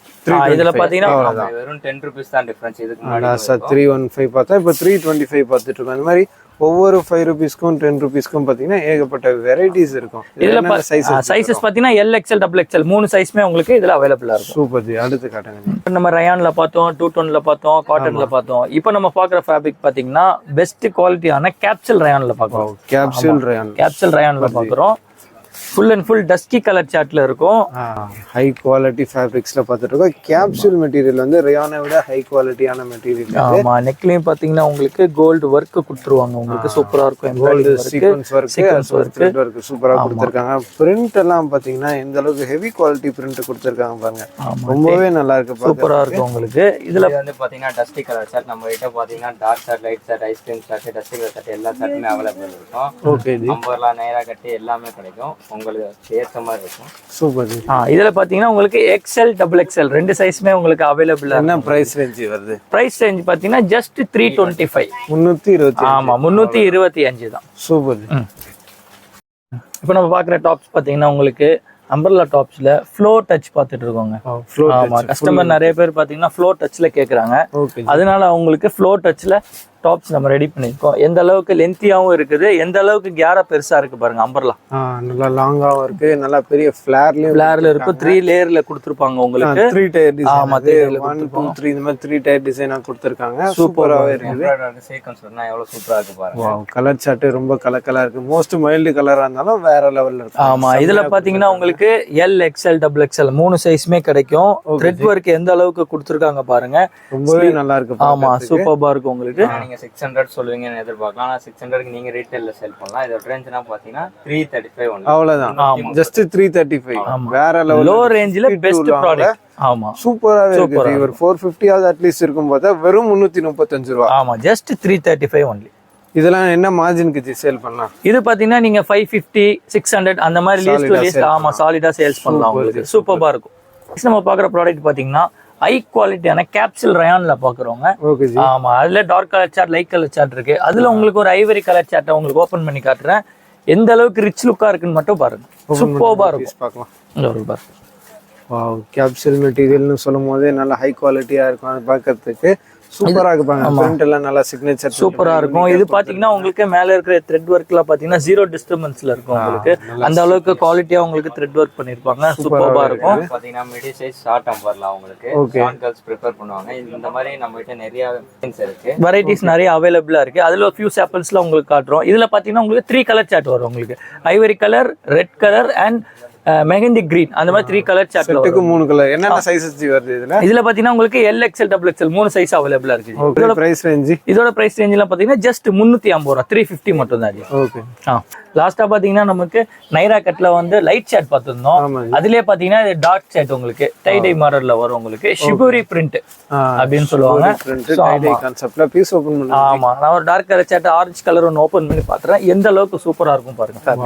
இதுல பாத்தீங்கன்னா வெறும் 10 ரூபீஸ் தான் டிஃபரன்ஸ். இதுக்கு முன்னாடி 315 பார்த்தா இப்போ 325 பார்த்துட்டு இருக்கோம். அந்த மாதிரி ஒவ்வொரு 5 ரூபீஸ்க்கும் 10 ரூபீஸ்க்கும் பாத்தீங்கன்னா ஏகப்பட்ட வெரைட்டிஸ் இருக்கும். இதுல சைஸஸ் பாத்தீங்கன்னா எல் எக்ஸ்எல் டபுள் எக்ஸ்எல் 3 சைஸ்மே உங்களுக்கு இதுல அவைலபிளா இருக்கும். Super G. அடுத்து காட்டுங்க. இப்போ நம்ம ரயான்ல பார்த்தோம், 2 பார்த்தோம், காட்டன்ல பார்த்தோம். இப்போ நம்ம பாக்குற ஃபேப்ரிக் பாத்தீங்கன்னா பெஸ்ட் குவாலிட்டியான கேப்சூல் ரயான்ல பாக்குறோம். கேப்சூல் ரயான்ல பாக்குறோம். Full and full dusky colour சார்ட்ல இருக்கும். ஹை குவாலிட்டி ஃபேப்ரிக்ஸ்ல பார்த்துட்டு இருக்கோம். கேப்சூல் மெட்டீரியல் வந்து ரயானை விட ஹை குவாலிட்டியான மெட்டீரியல். ஆமா, நெக்லையும் பாத்தீங்கன்னா உங்களுக்கு கோல்டு ஒர்க் கொடுத்துருவாங்க. உங்களுக்கு சூப்பரா இருக்கும். கோல்டு சீக்வென்ஸ் ஒர்க் சூப்பரா கொடுத்திருக்காங்க. பிரிண்ட் எல்லாம் பாத்தீங்கன்னா இந்த அளவுக்கு ஹெவி குவாலிட்டி பிரிண்ட் கொடுத்திருக்காங்க பாருங்க. ரொம்பவே நல்லா இருக்கு. சூப்பரா இருக்கும் உங்களுக்கு. இதுல வந்து பாத்தீங்கன்னா டஸ்கி கலர் சார்ட் நம்ம கிட்ட பாத்தீங்கன்னா dark chart, light chart, ice cream chart, dusky colour chart எல்லா சார்ட்டுமே அவைலபிள் இருக்கும். Okay ji. Umbrella, Naira cut எல்லாமே கிடைக்கும். உங்களுக்கு ஏத்த மாதிரி இருக்கும். சூப்பர் ஜி. இதுல பாத்தீங்கன்னா உங்களுக்கு எக்ஸ்எல் டபுள் எக்ஸ்எல் ரெண்டு சைஸ்மே உங்களுக்கு அவைலபிள். என்ன பிரைஸ் ரேஞ்ச் வருது? பிரைஸ் ரேஞ்ச் பாத்தீங்கன்னா ஜஸ்ட் 325. 325. ஆமா, 325 தான். Super G. இப்போ நம்ம பாக்குற டாப்ஸ் பாத்தீங்கன்னா உங்களுக்கு அம்பர்லா டாப்ஸ்ல ஃப்ளோர் டச் பார்த்துட்டு இருக்கோங்க. ஆமா, கஸ்டமர் நிறைய பேர் பாத்தீங்கன்னா ஃப்ளோர் டச்ல கேக்குறாங்க. அதனால அவங்களுக்கு ஃப்ளோர் டச்ல டாப்ஸ் நம்ம ரெடி பண்ணிருக்கோம். எந்த அளவுக்கு லென்த்தியாவும் இருக்குது, எந்த அளவுக்கு கேரா பெருசா இருக்கு பாருங்க. அம்பர்லா நல்லா லாங்காவும் இருக்கு. நல்லா பெரிய ஃபிளேர்ல இருக்கும். 3 லேயர்ல கொடுத்திருப்பாங்க உங்களுக்கு. 3 டயர் டிசைன். ஆமா, 1 2 3 இந்த மாதிரி 3 டயர் டிசைனா கொடுத்திருக்காங்க. சூப்பராவே இருக்கு. சீக்வென்ஸ்னா எவ்வளவு சூப்பரா இருக்கு பாருங்க. வாவ், கலர் சார்ட் ரொம்ப கலக்கலா இருக்கு. மோஸ்ட் மைல்டு கலரா இருந்தாலும் வேற லெவல்ல இருக்கு. ஆமா, இதுல பாத்தீங்கன்னா உங்களுக்கு எல் எக்ஸ்எல் டபுள் எக்ஸ்எல் 3 சைஸ்மே கிடைக்கும். த்ரெட் ஒர்க் எந்த அளவுக்கு கொடுத்திருக்காங்க பாருங்க. ரொம்பவே நல்லா இருக்கு. ஆமா, சூப்பரா இருக்கு உங்களுக்கு. நீங்க 600 சொல்லுவீங்கன்னு எதிர்பார்க்கலாம். ஆனா 600க்கு நீங்க ரீட்டைல்ல சேல் பண்ணலாம். இதோட ரேஞ்ச்னா பாத்தீங்கன்னா 335 ஒன்லி. அவ்வளவுதான். ஜஸ்ட் 335. வேற லெவல். லோ ரேஞ்சில பெஸ்ட் ப்ராடக்ட். ஆமா, சூப்பராவே இருக்கு. ஒரு 450 ஆவது அட்லீஸ்ட் இருக்கும் பார்த்தா வெறும் 335 ரூபாய். ஆமா, ஜஸ்ட் 335 ஒன்லி. இதெல்லாம் என்ன மார்ஜினுக்கு சேல் பண்ணலாம்? இது பாத்தீங்கன்னா நீங்க 550 600 அந்த மாதிரி லீஸ்ட் ஆமா சாலிடா சேல்ஸ் பண்ணலாம். உங்களுக்கு சூப்பரா இருக்கும். நம்ம பாக்குற ப்ராடக்ட் பாத்தீங்கன்னா ஹை குவாலிட்டியான கேப்சூல் ரயான்ல பாக்குறோங்க. ஆமா, அதுல dark colour chart, light colour chart இருக்கு. அதுல உங்களுக்கு ஒரு ஐவரி கலர் சார்ட்டை உங்களுக்கு ஓபன் பண்ணி காட்டுறேன். எந்த அளவுக்கு ரிச் லுக்கா இருக்குன்னு மட்டும் பாருங்க. சூப்பரா இருக்கும். பார்க்கலாம். இந்த ஒரு பாருங்க. வாவ், கேப்சூல் மெட்டீரியல்னு சொல்லும் போதே நல்ல ஹை குவாலிட்டியா இருக்கும். அது பார்க்கிறதுக்கு சூப்பரா இருப்பாங்க பிரிண்ட் எல்லாம் நல்லா சிக்னேச்சர் சூப்பரா இருக்கும். இது பாத்தீங்கன்னா உங்களுக்கு மேல இருக்கிற த்ரெட் ஒர்க்ல பாத்தீங்கன்னா 0 டிஸ்டர்பன்ஸ்ல இருக்கும் உங்களுக்கு. அந்த அளவுக்கு குவாலிட்டியா உங்களுக்கு த்ரெட் ஒர்க் பண்ணிருப்பாங்க. சூப்பரா இருக்கும். பாத்தீங்கன்னா மிடி சைஸ் ஷார்ட் அம்பர்லாம் உங்களுக்கு ஷார்ட் கேர்ள்ஸ் ப்ரிஃபர் பண்ணுவாங்க. இந்த மாதிரி நம்ம கிட்ட நிறைய இருக்கு, வெரைட்டிஸ் நிறைய அவைலபிளா இருக்கு. அதுல ஃபியூ சாம்பிள்ஸ்ல உங்களுக்கு காட்டுறோம். இதுல பாத்தீங்கன்னா உங்களுக்கு 3 கலர் சார்ட் வரும் உங்களுக்கு. Ivory colour, red colour and mehndi green. அந்த மாதிரி 3 கலர் சார்ட்ல வரும். 3 கலர். என்னென்ன சைஸஸ் வருது இதுல? இதுல பாத்தீங்கன்னா உங்களுக்கு LXL XXL 3 சைஸ் அவைலபிளா இருக்கு. இதோட பிரைஸ் ரேஞ்ச் எல்லாம் பாத்தீங்கன்னா ஜஸ்ட் 350 ரூபாய், 350 மட்டும் தான். ஓகே. லாஸ்டா பாத்தீங்கன்னா நமக்கு நைரா கட்ல வந்து லைட் ஷேட் பார்த்திருந்தோம். அதுலயே பாத்தீங்கன்னா டார்க் ஷேட் உங்களுக்கு டை டை மாடல்ல வரும் உங்களுக்கு. ஷிபுரி பிரிண்ட் அப்படின்னு சொல்லுவாங்க. கான்செப்ட்ல பீஸ் ஓபன் பண்ணி. ஆமா, நான் ஒரு dark colour shade orange colour ஒன்னு ஓபன் பண்ணி பாக்குறேன். எந்த அளவுக்கு சூப்பரா இருக்கும் பாருங்க.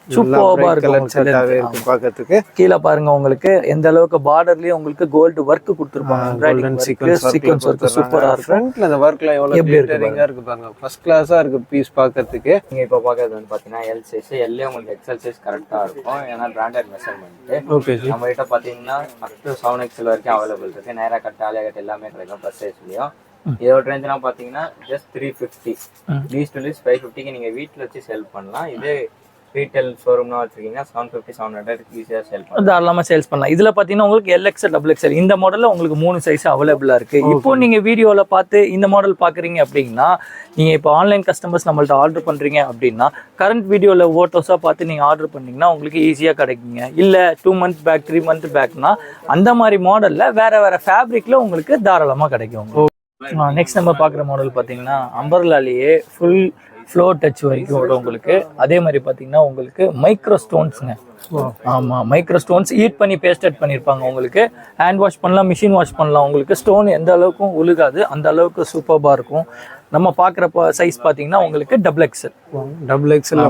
சூப்பரா இருக்கும் பாக்கிறதுக்கு. கீழ பாருங்க உங்களுக்கு எந்த அளவுக்கு பார்டர்லயே உங்களுக்கு கோல்டு வர்க் கொடுத்திருப்பாங்க. சீக்வென்ஸ் வர்க் சூப்பரா இருக்கு. ஃப்ரண்ட்ல அந்த வர்க்ல எவ்வளவு கிளிட்டரிங்கா இருக்கு பாருங்க. ஃபர்ஸ்ட் கிளாஸா இருக்கு பீஸ் பாக்கிறதுக்கு. நீங்க இப்ப பாக்குறது வந்து பாத்தீங்கன்னா L சைஸ், L உங்களுக்கு XL சைஸ் கரெக்டா இருக்கும். ஏன்னா பிராண்டட் மெஷர்மென்ட். ஓகே. நம்ம கிட்ட பாத்தீங்கன்னா up to 7XL வரைக்கும் அவைலபிள் இருக்கு. நைரா கட், ஆலியா கட் எல்லாமே கிடைக்கும் ப்ளஸ் சைஸ்லயும். இதோட ரேஞ்ச்லாம் பாத்தீங்கன்னா ஜஸ்ட் 350. லீஸ்ட் டு லீஸ்ட் 550க்கு நீங்க வீட்ல வச்சு சேல் பண்ணலாம். இதே ரீட்டைல் ஷோரூம்னா வச்சிருக்கீங்கன்னா 750-700 ஈஸியா சேல் பண்ணலாம். தாராளமா சேல்ஸ் பண்ணலாம். இதுல பாத்தீங்கன்னா உங்களுக்கு LXL XXL இந்த மாடல்ல உங்களுக்கு 3 சைஸ் அவைலபிளா இருக்கு. இப்போ நீங்க வீடியோல பார்த்து இந்த மாடல் பாக்குறீங்க அப்படின்னா, நீங்க இப்போ ஆன்லைன் கஸ்டமர்ஸ் நம்மள்ட்ட ஆர்டர் பண்றீங்க அப்படின்னா கரண்ட் வீடியோல போட்டோஸா பார்த்து நீங்க ஆர்டர் பண்ணீங்கன்னா உங்களுக்கு ஈஸியா கிடைக்குங்க. இல்ல 2 months பேக் 3 months பேக்னா அந்த மாதிரி மாடல்ல வேற வேற ஃபேப்ரிக்ல உங்களுக்கு தாராளமா கிடைக்கும். நெக்ஸ்ட் நம்ம பாக்குற மாடல் பாத்தீங்கன்னா அம்பர்லாலேயே ஃபுல் ஃப்ளோ டச் வரைக்கும் வரும் உங்களுக்கு. அதே மாதிரி பாத்தீங்கன்னா உங்களுக்கு மைக்ரோ ஸ்டோன்ஸ்ங்க. ஆமா, மைக்ரோ ஸ்டோன்ஸ் ஹீட் பண்ணி பேஸ்டட் பண்ணிருப்பாங்க உங்களுக்கு. ஹேண்ட் வாஷ் பண்ணலாம், மிஷின் வாஷ் பண்ணலாம். உங்களுக்கு ஸ்டோன் எந்த அளவுக்கும் உழுகாது, அந்த அளவுக்கு சூப்பர்பா இருக்கும். நம்ம பாக்குற சைஸ் பாத்தீங்கன்னா உங்களுக்கு XXL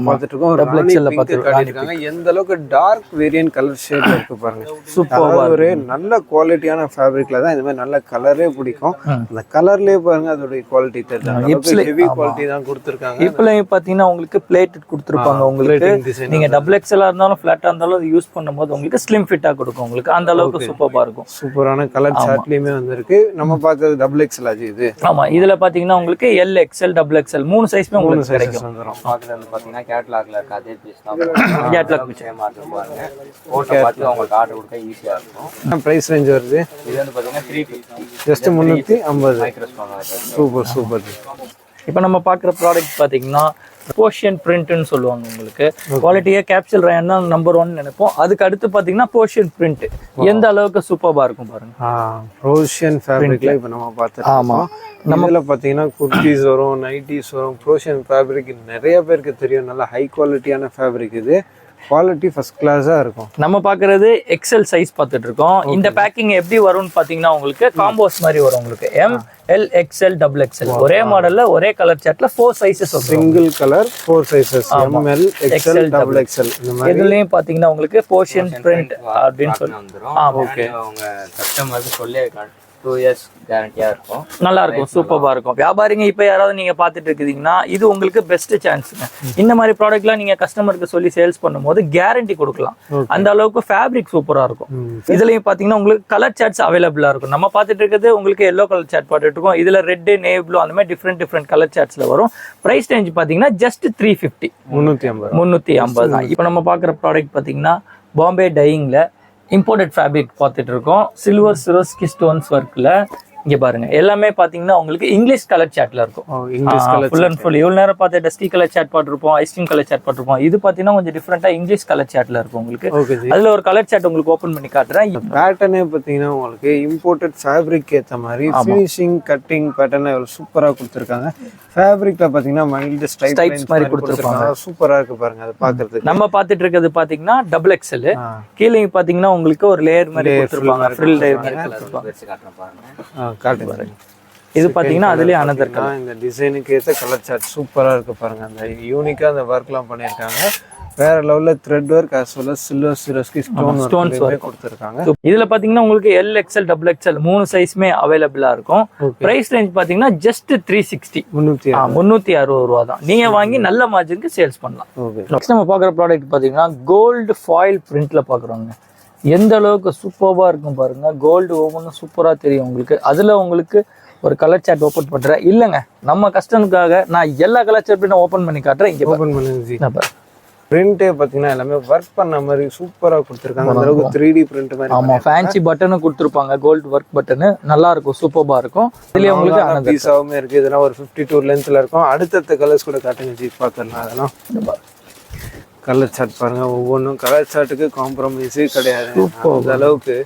பார்த்துட்டு இருக்கோம். XXL பார்த்துருக்காங்க. எந்த அளவுக்கு டார்க் வேரியன்ட் கலர் ஷேட்ல இருக்கு பாருங்க. சூப்பரா ஒரு நல்ல குவாலிட்டியான ஃபேப்ரிக்ல தான் இந்த மாதிரி நல்ல கலரே பிடிக்கும். அந்த கலர்லயே பாருங்க அதோட குவாலிட்டி தெரியுது. ஹெவி குவாலிட்டி தான் கொடுத்திருக்காங்க. இப்பலயும் பாத்தீங்கன்னா உங்களுக்கு பிளேட்டட் கொடுத்திருப்பாங்க உங்களுக்கு. நீங்க XXL இருந்தாலும் ஃபிளாட்டா இருந்தாலும் அது யூஸ் பண்ணும்போது உங்களுக்கு ஸ்லிம் ஃபிட்டா கொடுக்கும் உங்களுக்கு. அந்த அளவுக்கு சூப்பரா இருக்கும். சூப்பரான கலர் சார்ட்லயுமே வந்திருக்கு. நம்ம பாக்குறது XXL ஆச்சு இது. ஆமா, இதுல பாத்தீங்கன்னா உங்களுக்கு LXL XXL 3 சைஸ்மே உங்களுக்கு கிடைக்கும். பாக்குறது வந்து பாத்தீங்கன்னா கேட்டலாக்ல இருக்க அதே பீஸ் தான். கேட்டலாக் சேம் ஆர்டர் பாருங்க. போட்டோ பார்த்து உங்களுக்கு ஆர்டர் கொடுக்க ஈஸியா இருக்கும். பிரைஸ் ரேஞ்ச் வருது. இது வந்து பாத்தீங்கன்னா 350. ஜஸ்ட் 350. Micro stone super super. இப்போ நம்ம பார்க்குற ப்ராடக்ட் பார்த்தீங்கன்னா போர்ஷியன் பிரிண்ட்னு சொல்லுவாங்க உங்களுக்கு. குவாலிட்டியாக கேப்சூல் ரேன் தான் நம்பர் 1 நினைப்போம். அதுக்கு அடுத்து பார்த்தீங்கன்னா போர்ஷியன் பிரிண்ட் எந்த அளவுக்கு சூப்பராக இருக்கும் பாருங்க. போர்ஷியன் ஃபேப்ரிக்ல இப்போ நம்ம பார்த்துருக்கோம். ஆமாம், நம்மள பார்த்தீங்கன்னா குர்த்திஸ் வரும், நைட்டிஸ் வரும். போர்ஷியன் ஃபேப்ரிக் நிறைய பேருக்கு தெரியும். நல்ல ஹை குவாலிட்டியான ஃபேப்ரிக் இது. குவாலிட்டி ஃபர்ஸ்ட் கிளாஸா இருக்கும். நம்ம பாக்குறது XL சைஸ் பார்த்துட்டு இருக்கோம். இந்த பேக்கிங் எப்படி வரும்னு பாத்தீங்கன்னா உங்களுக்கு காம்போஸ் மாதிரி வரும் உங்களுக்கு. ML XL XXL ஒரே மாடல்ல ஒரே கலர் சார்ட்ல 4 சைஸஸ் வரும். Single colour 4 sizes ML XL XXL. இந்த மாதிரி இதுலயும் பாத்தீங்கன்னா உங்களுக்கு போர்ஷன் பிரிண்ட் அப்படின்னு சொல்லி வந்துரும். ஓகே, உங்க கஸ்டமருக்கு சொல்லி 2 years கேரண்டியா இருக்கும். நல்லா இருக்கும், சூப்பரா இருக்கும். வியாபாரிங்க இப்ப யாராவது நீங்க பாத்துட்டு இருக்கீங்கன்னா இது உங்களுக்கு பெஸ்ட் சான்ஸ்ங்க. இந்த மாதிரி ப்ராடக்ட்லாம் நீங்க கஸ்டமருக்கு சொல்லி சேல்ஸ் பண்ணும்போது கேரண்டி கொடுக்கலாம். அந்த அளவுக்கு ஃபேப்ரிக் சூப்பரா இருக்கும். இதுலயும் பாத்தீங்கன்னா உங்களுக்கு கலர் சார்ட்ஸ் அவைலபிளா இருக்கும். நம்ம பாத்துட்டு இருக்கிறது உங்களுக்கு எல்லோ கலர் சார்ட் பாத்துட்டு இருக்கோம். இதுல ரெட், நேவி ப்ளூ அந்த மாதிரி டிஃப்ரெண்ட் கலர் சார்ட்ஸ்ல வரும். பிரைஸ் ரேஞ்ச் பாத்தீங்கன்னா ஜஸ்ட் 350 350 தான். இப்போ நம்ம பாக்குற ப்ராடக்ட் பாத்தீங்கன்னா பாம்பே டையிங்ல இம்போர்ட்டட் ஃபேப்ரிக் பார்த்துட்டு இருக்கோம். சில்வர் சிரோஸ்கி ஸ்டோன்ஸ் ஒர்க்ல இங்க பாருங்க எல்லாமே பாத்தீங்கன்னா உங்களுக்கு இங்கிலீஷ் கலர் சாட்ல இருக்கும். ஃபுல் அண்ட் ஃபுல் இவ்வளவு நேரம் பார்த்து டஸ்டி கலர் சாட் போட்டிருப்போம், ஐஸ்கிரீம் கலர் சாட் போட்டிருப்போம். இது பாத்தீங்கன்னா கொஞ்சம் டிஃப்ரெண்டா இங்கிலீஷ் கலர் சாட்ல இருக்கும் உங்களுக்கு. அதுல ஒரு கலர் சாட் உங்களுக்கு ஓபன் பண்ணி காட்டுறேன். பேட்டர்னே பாத்தீங்கன்னா உங்களுக்கு இம்போர்ட்டட் ஃபேப்ரிக் ஏத்த மாதிரி ஃபினிஷிங் கட்டிங் பேட்டர்ன் எவ்வளவு சூப்பரா கொடுத்திருக்காங்க. ஃபேப்ரிக்ல பாத்தீங்கன்னா மைல்ட் ஸ்ட்ரைப்ஸ் மாதிரி கொடுத்திருப்பாங்க. சூப்பரா இருக்கு பாருங்க அது பாக்குறதுக்கு. நம்ம பாத்துட்டு இருக்கிறது பாத்தீங்கன்னா XXL. கீழே பாத்தீங்கன்னா உங்களுக்கு ஒரு லேயர் மாதிரி கொடுத்திருப்பாங்க, ஃப்ரில் லேயர் மாதிரி கொடுத்திருப்பாங்க. இது பாத்தீங்கன்னா அதுலயே அனதர் கலர். இந்த டிசைனுக்கு ஏத்த கலர் சார்ட் சூப்பரா இருக்கு பாருங்க. அந்த யூனிக்கா அந்த வர்க்லாம் பண்ணிருக்காங்க. வேற லெவல்ல thread work as well as silver Swarovski stones work கொடுத்திருக்காங்க. இதுல பாத்தீங்கன்னா உங்களுக்கு LXL XXL 3 சைஸ்மே அவைலபிளா இருக்கும். பிரைஸ் ரேஞ்ச் பாத்தீங்கன்னா ஜஸ்ட் 360 360 ரூபா தான். நீங்க வாங்கி நல்ல மார்ஜினுக்கு சேல்ஸ் பண்ணலாம். நெக்ஸ்ட் நம்ம பாக்குற ப்ராடக்ட் பாத்தீங்கன்னா கோல்டு ஃபாயில் பிரிண்ட்ல பாக்குறோங்க. எந்த அளவுக்கு சூப்பரா இருக்கும் பாருங்க. கோல்டு ஒவ்வொன்றும் சூப்பரா தெரியும் உங்களுக்கு. அதுல உங்களுக்கு ஒரு கலர் சார்ட் ஓப்பன் பண்றேன். இல்லைங்க, நம்ம கஸ்டமருக்காக நான் எல்லா கலர் சார்ட்டையும் நான் ஓப்பன் பண்ணி காட்டுறேன். இங்க ஓப்பன் பண்ணுங்க ஜி. பாருங்க. பிரிண்டே பாத்தீங்கன்னா எல்லாமே ஒர்க் பண்ண மாதிரி சூப்பரா கொடுத்துருக்காங்க. அந்த அளவுக்கு 3D பிரிண்ட் மாதிரி. ஆமா, ஃபேன்சி பட்டனும் கொடுத்துருப்பாங்க, கோல்டு ஒர்க் பட்டனு நல்லா இருக்கும், சூப்பர்பா இருக்கும். இதுலயே உங்களுக்கு பீஸாவுமே இருக்கு. இதெல்லாம் ஒரு 52 லென்த்ல இருக்கும். அடுத்தடுத்த கலர்ஸ் கூட காட்டுங்க ஜி, பாத்துடலாம். அதெல்லாம் கலர் சார்ட் பாருங்க, ஒவ்வொன்றும் கலர் சார்ட்டுக்கு காம்ப்ரமைஸே கிடையாது. அந்த அளவுக்கு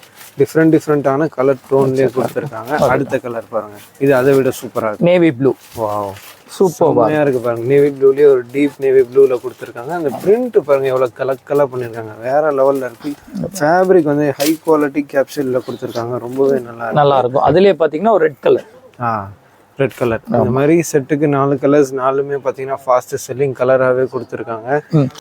டிஃப்ரெண்டான கலர் டோன்லயே கொடுத்துருக்காங்க. அடுத்த கலர் பாருங்க, இது அதை விட சூப்பரா இருக்கு. Navy blue. வாவ், சூப்பர்பா இருக்கு பாருங்க. நேவி ப்ளூலயே ஒரு டீப் நேவி ப்ளூல கொடுத்துருக்காங்க. அந்த பிரிண்ட் பாருங்க எவ்வளவு கலக்கலா பண்ணிருக்காங்க, வேற லெவல்ல இருக்கு. ஃபேப்ரிக் வந்து ஹை குவாலிட்டி கேப்சூல்ல கொடுத்துருக்காங்க, ரொம்பவே நல்லா இருக்கும். அதுலயே பாத்தீங்கன்னா ஒரு ரெட் கலர். Red colour. இந்த மாதிரி செட்டுக்கு 4 கலர்ஸ், 4மே பாத்தீங்கன்னா ஃபாஸ்ட் செல்லிங் கலராவே கொடுத்துருக்காங்க.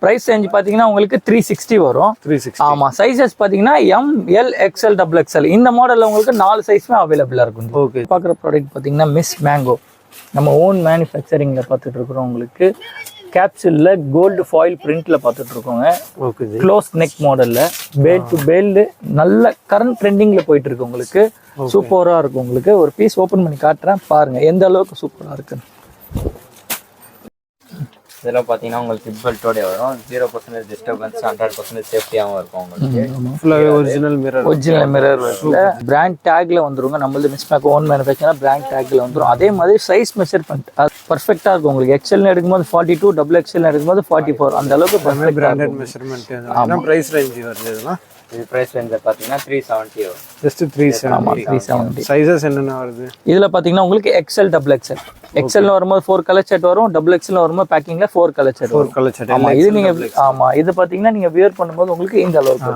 பிரைஸ் ரேஞ்ச் பாத்தீங்கன்னா உங்களுக்கு 360 வரும். 360. ஆமா, சைஸஸ் பாத்தீங்கன்னா M, L, XL, double XL. இந்த மாடல்ல உங்களுக்கு 4 சைஸ்மே அவைலபிளா இருக்கும். ஓகே. பாக்குற ப்ராடக்ட் பாத்தீங்கன்னா மிஸ் மேங்கோ. நம்ம ஓன் மேனுஃபேக்சரிங்ல பார்த்துட்டு இருக்கிறோம். உங்களுக்கு கேப்சூல்ல கோல்டு ஃபாயில் பிரிண்ட்ல பார்த்துட்டு இருக்கோங்க. ஓகே. க்ளோஸ் நெக் மாடல்ல பேல் டு பேல் நல்ல கரண்ட் ட்ரெண்டிங்ல போயிட்டு இருக்கு. உங்களுக்கு சூப்பரா இருக்கும். உங்களுக்கு ஒரு பீஸ் ஓபன் பண்ணி காட்டுறேன், பாருங்க எந்த அளவுக்கு சூப்பரா இருக்குன்னு. இதெல்லாம் பார்த்தீங்கன்னா உங்களுக்கு ஹிப் பெல்ட்டோட வரும். 0% டிஸ்டர்பன்ஸ், 100% சேஃப்டியாகவும் இருக்கும். உங்களுக்கு ஃபுல்லாகவே ஒரிஜினல் மிரர் பிராண்ட் டேக்ல வந்துருங்க. நம்மளது miss make own manufacture brand டேக்ல வந்துரும். அதே மாதிரி சைஸ் மெஷர்மெண்ட் அது பர்ஃபெக்ட்டா இருக்கும். உங்களுக்கு எக்ஸ்எல் எடுக்கும்போது 42, டபுள் எக்ஸ்எல் எடுக்கும்போது 44. அந்த அளவுக்கு பிராண்டட் மெஷர்மெண்ட். என்ன பிரைஸ் ரேஞ்ச் வருது இதெல்லாம்? இது பிரைஸ் ரேஞ்ச் பார்த்தீங்கன்னா 370 வரும். ஜஸ்ட் 370. சைஸஸ் என்னென்ன வருது இதுல பாத்தீங்கன்னா உங்களுக்கு எக்ஸ்எல், டபுள் எக்ஸ்எல். எக்ஸ்எல்ல வரும்போது 4 கலர் செட் வரும். டபுள் எக்ஸ்எல் வரும்போது பேக்கிங்ல 4 கலர் செட். 4 colour set. ஆமா, இது நீங்க இது பாத்தீங்கன்னா நீங்க வியர் பண்ணும்போது உங்களுக்கு இந்த அளவுக்கு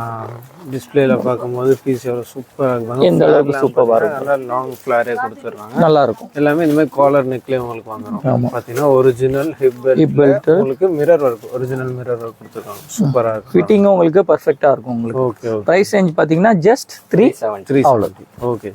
டிஸ்ப்ளேல பாக்கும்போது பீஸ் எவ்வளவு சூப்பரா இருக்கு. இந்த அளவுக்கு சூப்பரா இருக்கும். நல்லா லாங் ஃபிளாரே கொடுத்துருக்காங்க, நல்லா இருக்கும். எல்லாமே இந்த மாதிரி காலர் நெக்லயே உங்களுக்கு வாங்குறோம். பாத்தீங்கன்னா ஒரிஜினல் ஹிப் பெல்ட், உங்களுக்கு mirror work, original mirror work கொடுத்துருக்காங்க. சூப்பரா இருக்கு. ஃபிட்டிங்கும் உங்களுக்கு பெர்ஃபெக்ட்டா இருக்கும். உங்களுக்கு ஓகே. பிரைஸ் ரேஞ்ச் பாத்தீங்கன்னா ஜஸ்ட் 370. ஓகே.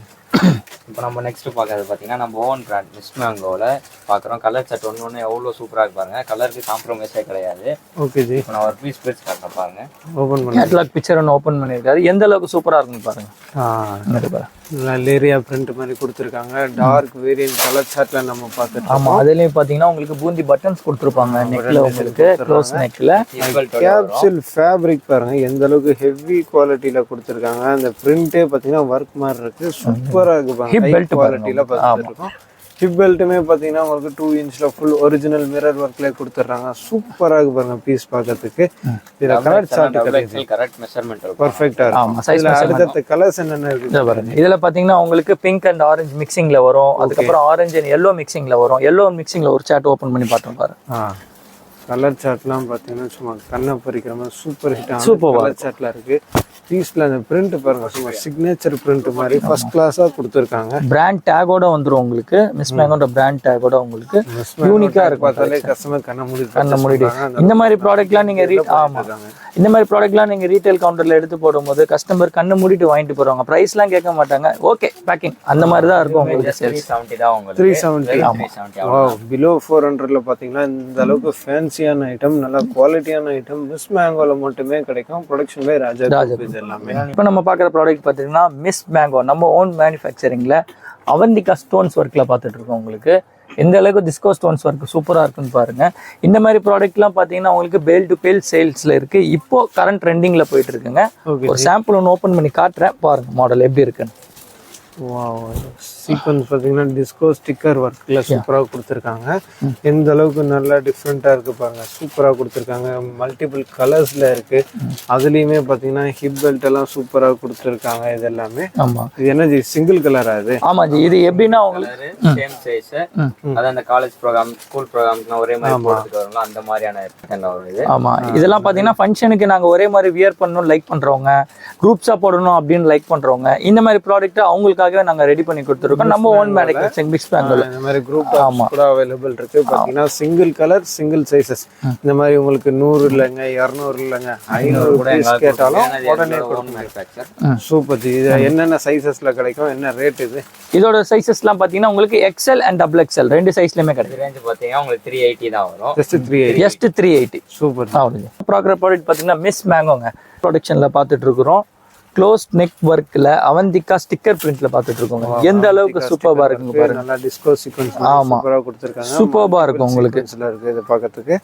இப்போ நம்ம நெக்ஸ்ட் பார்க்கறது பார்த்தீங்கன்னா நம்ம ஓன் பிராண்ட் மிஸ் மேங்கோவில் பார்க்குறோம். கலர் செட் ஒன்று எவ்வளோ சூப்பராக இருப்பாருங்க. கலருக்கு காம்ப்ரமைஸே கிடையாது. Okay G. இப்போ நான் ஒரு பீஸ் பிரிச்சு காட்டுறேன் பாருங்க. ஓப்பன் பண்ணி கேட்லாக் பிக்சர் ஒன்று ஓப்பன் பண்ணியிருக்காரு. எந்த அளவுக்கு சூப்பராக இருக்குன்னு பாருங்க. லேரியா பிரிண்ட் மாதிரி கொடுத்துருக்காங்க. டார்க் வேரியன்ட் கலர் சார்ட்ல நம்ம பார்த்துட்டு. ஆமா, அதுலயும் பாத்தீங்கன்னா உங்களுக்கு பூந்தி பட்டன்ஸ் கொடுத்துருப்பாங்க நெக்ல. உங்களுக்கு க்ளோஸ் நெக்ல கேப்சூல் ஃபேப்ரிக் பாருங்க எந்த அளவுக்கு ஹெவி குவாலிட்டியில கொடுத்துருக்காங்க. அந்த பிரிண்டே பாத்தீங்கன்னா ஒர்க் மாதிரி இருக்கு, சூப்பரா இருக்கு பாருங்க. ஹிப் பெல்ட் குவாலிட்டியில பார்த்துட்டு இருக்கோம். ஹிப் பெல்ட்டுமே பாத்தீங்கன்னா உங்களுக்கு 2 இன்ச்ல ஃபுல் ஒரிஜினல் மிரர் ஒர்க்ல கொடுத்துறாங்க. சூப்பரா இருக்கு பாருங்க பீஸ் பார்க்கிறதுக்கு. இதுல கலர் சார்ட் கரெக்ட் மெஷர்மென்ட் இருக்கு, பெர்ஃபெக்ட்டா இருக்கு. இதுல அடுத்த கலர்ஸ் என்னென்ன இருக்கு பாருங்க. இதுல பாத்தீங்கன்னா உங்களுக்கு பிங்க் அண்ட் ஆரஞ்சு மிக்சிங்ல வரும். அதுக்கப்புறம் ஆரஞ்சு அண்ட் எல்லோ மிக்சிங்ல வரும். எல்லோ மிக்சிங்ல ஒரு சார்ட் ஓபன் பண்ணி பார்த்தோம் பாருங்க. கலர் சார்ட்லாம் பாத்தீங்கன்னா சும்மா கண்ணை பறிக்கிற மாதிரி சூப்பர் ஹிட் கலர் சார்ட்ல இருக்கு. பீஸ்ல அந்த பிரிண்ட் பாருங்க, சும்மா சிக்னேச்சர் பிரிண்ட் மாதிரி ஃபர்ஸ்ட் கிளாஸா கொடுத்துருக்காங்க. பிராண்ட் டேகோட வந்துரும் உங்களுக்கு. மிஸ் மேங்கோட பிராண்ட் டேகோட உங்களுக்கு யூனிக்கா இருக்கு. பார்த்தாலே கஸ்டமர் கண்ண மூடிட்டு. இந்த மாதிரி ப்ராடக்ட்லாம் நீங்க இந்த மாதிரி ப்ராடக்ட்லாம் நீங்க ரீட்டைல் கவுண்டர்ல எடுத்து போடும்போது கஸ்டமர் கண்ணு மூடிட்டு வாங்கிட்டு போறாங்க. பிரைஸ்லாம் கேட்க மாட்டாங்க. ஓகே, பேக்கிங் அந்த மாதிரி தான் இருக்கும் உங்களுக்கு. 370 தான் உங்களுக்கு. 370. வாவ், பிலோ 400ல பாத்தீங்கன்னா இந்த அளவுக்கு ஃபேன்சியான ஐட்டம், நல்ல குவாலிட்டியான ஐட்டம் மிஸ் மேங்கோல மட்டுமே கிடைக்கும். ப்ரொடக்ஷன் பை ராஜா எல்லாமே. இப்போ நம்ம பார்க்குற ப்ராடக்ட் பார்த்தீங்கன்னா மிஸ் மேங்கோ நம்ம ஓன் மேனுஃபேக்சரிங்ல அவந்திகா ஸ்டோன்ஸ் ஒர்க்ல பார்த்துட்டு இருக்கோம். உங்களுக்கு எந்த அளவுக்கு டிஸ்கோ ஸ்டோன்ஸ் ஒர்க் சூப்பரா இருக்குன்னு பாருங்க. இந்த மாதிரி ப்ராடக்ட்லாம் பார்த்தீங்கன்னா உங்களுக்கு பேல் டு பேல் சேல்ஸ்ல இருக்கு. இப்போ கரண்ட் ட்ரெண்டிங்ல போயிட்டு இருக்குங்க. ஒரு சாம்பிள் ஒன்று ஓப்பன் பண்ணி காட்டுறேன், பாருங்க மாடல் எப்படி இருக்குன்னு. சீக்வன்ஸ் பாத்தீங்கன்னா டிஸ்கோ ஸ்டிக்கர் ஒர்க்ல சூப்பரா கொடுத்துருக்காங்க. எந்த அளவுக்கு நல்லா டிஃப்ரெண்டா இருக்கு பாருங்க, சூப்பரா கொடுத்துருக்காங்க. மல்டிபிள் கலர்ஸ்ல இருக்கு. அதுலயுமே பாத்தீங்கன்னா ஹிப் பெல்ட் எல்லாம் சூப்பரா கொடுத்துருக்காங்க. இது எல்லாமே ஆமா, இது என்ன ஜி சிங்கிள் கலரா? அது ஆமா ஜி. இது எப்படின்னா உங்களுக்கு சேம் சைஸ், அத அந்த காலேஜ் ப்ரோகிராம் ஸ்கூல் ப்ரோகிராம்க்கு ஒரே மாதிரி போட்டுட்டு வரணும், அந்த மாதிரியான இது. ஆமா, இதெல்லாம் பாத்தீங்கன்னா ஃபங்க்ஷனுக்கு நாங்க ஒரே மாதிரி வியர் பண்ணணும் லைக் பண்றவங்க, குரூப்ஸா போடணும் அப்படின்னு லைக் பண்றவங்க, இந்த மாதிரி ப்ராடக்ட் அவங்களுக்காகவே நாங்க ரெடி பண்ணி கொடுத்துருக்கோம். நம்ம ஓன் மேனுஃபேக்சரிங் மிக்ஸ் பேங்கோல இந்த மாதிரி குரூப் கூட அவைலபிள் இருக்கு. பாத்தீங்கன்னா சிங்கிள் கலர் சிங்கிள் சைஸஸ். இந்த மாதிரி உங்களுக்கு 100 இல்லங்க 200 இல்லங்க 500 பீஸ் கேட்டாலும் உடனே கொடுப்போம். Super G. இது என்னென்ன சைஸஸ்ல கிடைக்கும், என்ன ரேட் இது? இதோட சைஸஸ்லாம் பாத்தீங்கன்னா உங்களுக்கு எக்ஸ்எல் அண்ட் டபுள் எக்ஸ்எல் ரெண்டு சைஸ்லயுமே கிடைக்கும். ரேஞ்ச் பாத்தீங்கன்னா உங்களுக்கு 380 தான் வரும். ஜஸ்ட் 380. ஜஸ்ட் 380. சூப்பர். ப்ராடக்ட் பாத்தீங்கன்னா மிஸ் மேங்கோங்க ப்ரொடக்ஷன்ல பாத்துட்டு இருக்கிறோம். க்ளோஸ் நெக் ஒர்க்ல அவந்திகா ஸ்டிக்கர் பிரிண்ட்ல பார்த்துட்டு இருக்கோங்க. எந்த அளவுக்கு சூப்பர்பா இருக்குங்க பாருங்க. நல்லா டிஸ்கோ சீக்வென்ஸ் ஆமா சூப்பரா கொடுத்திருக்காங்க. சூப்பர்பா இருக்கும் உங்களுக்கு. இருக்கு இது பார்க்கிறதுக்கு.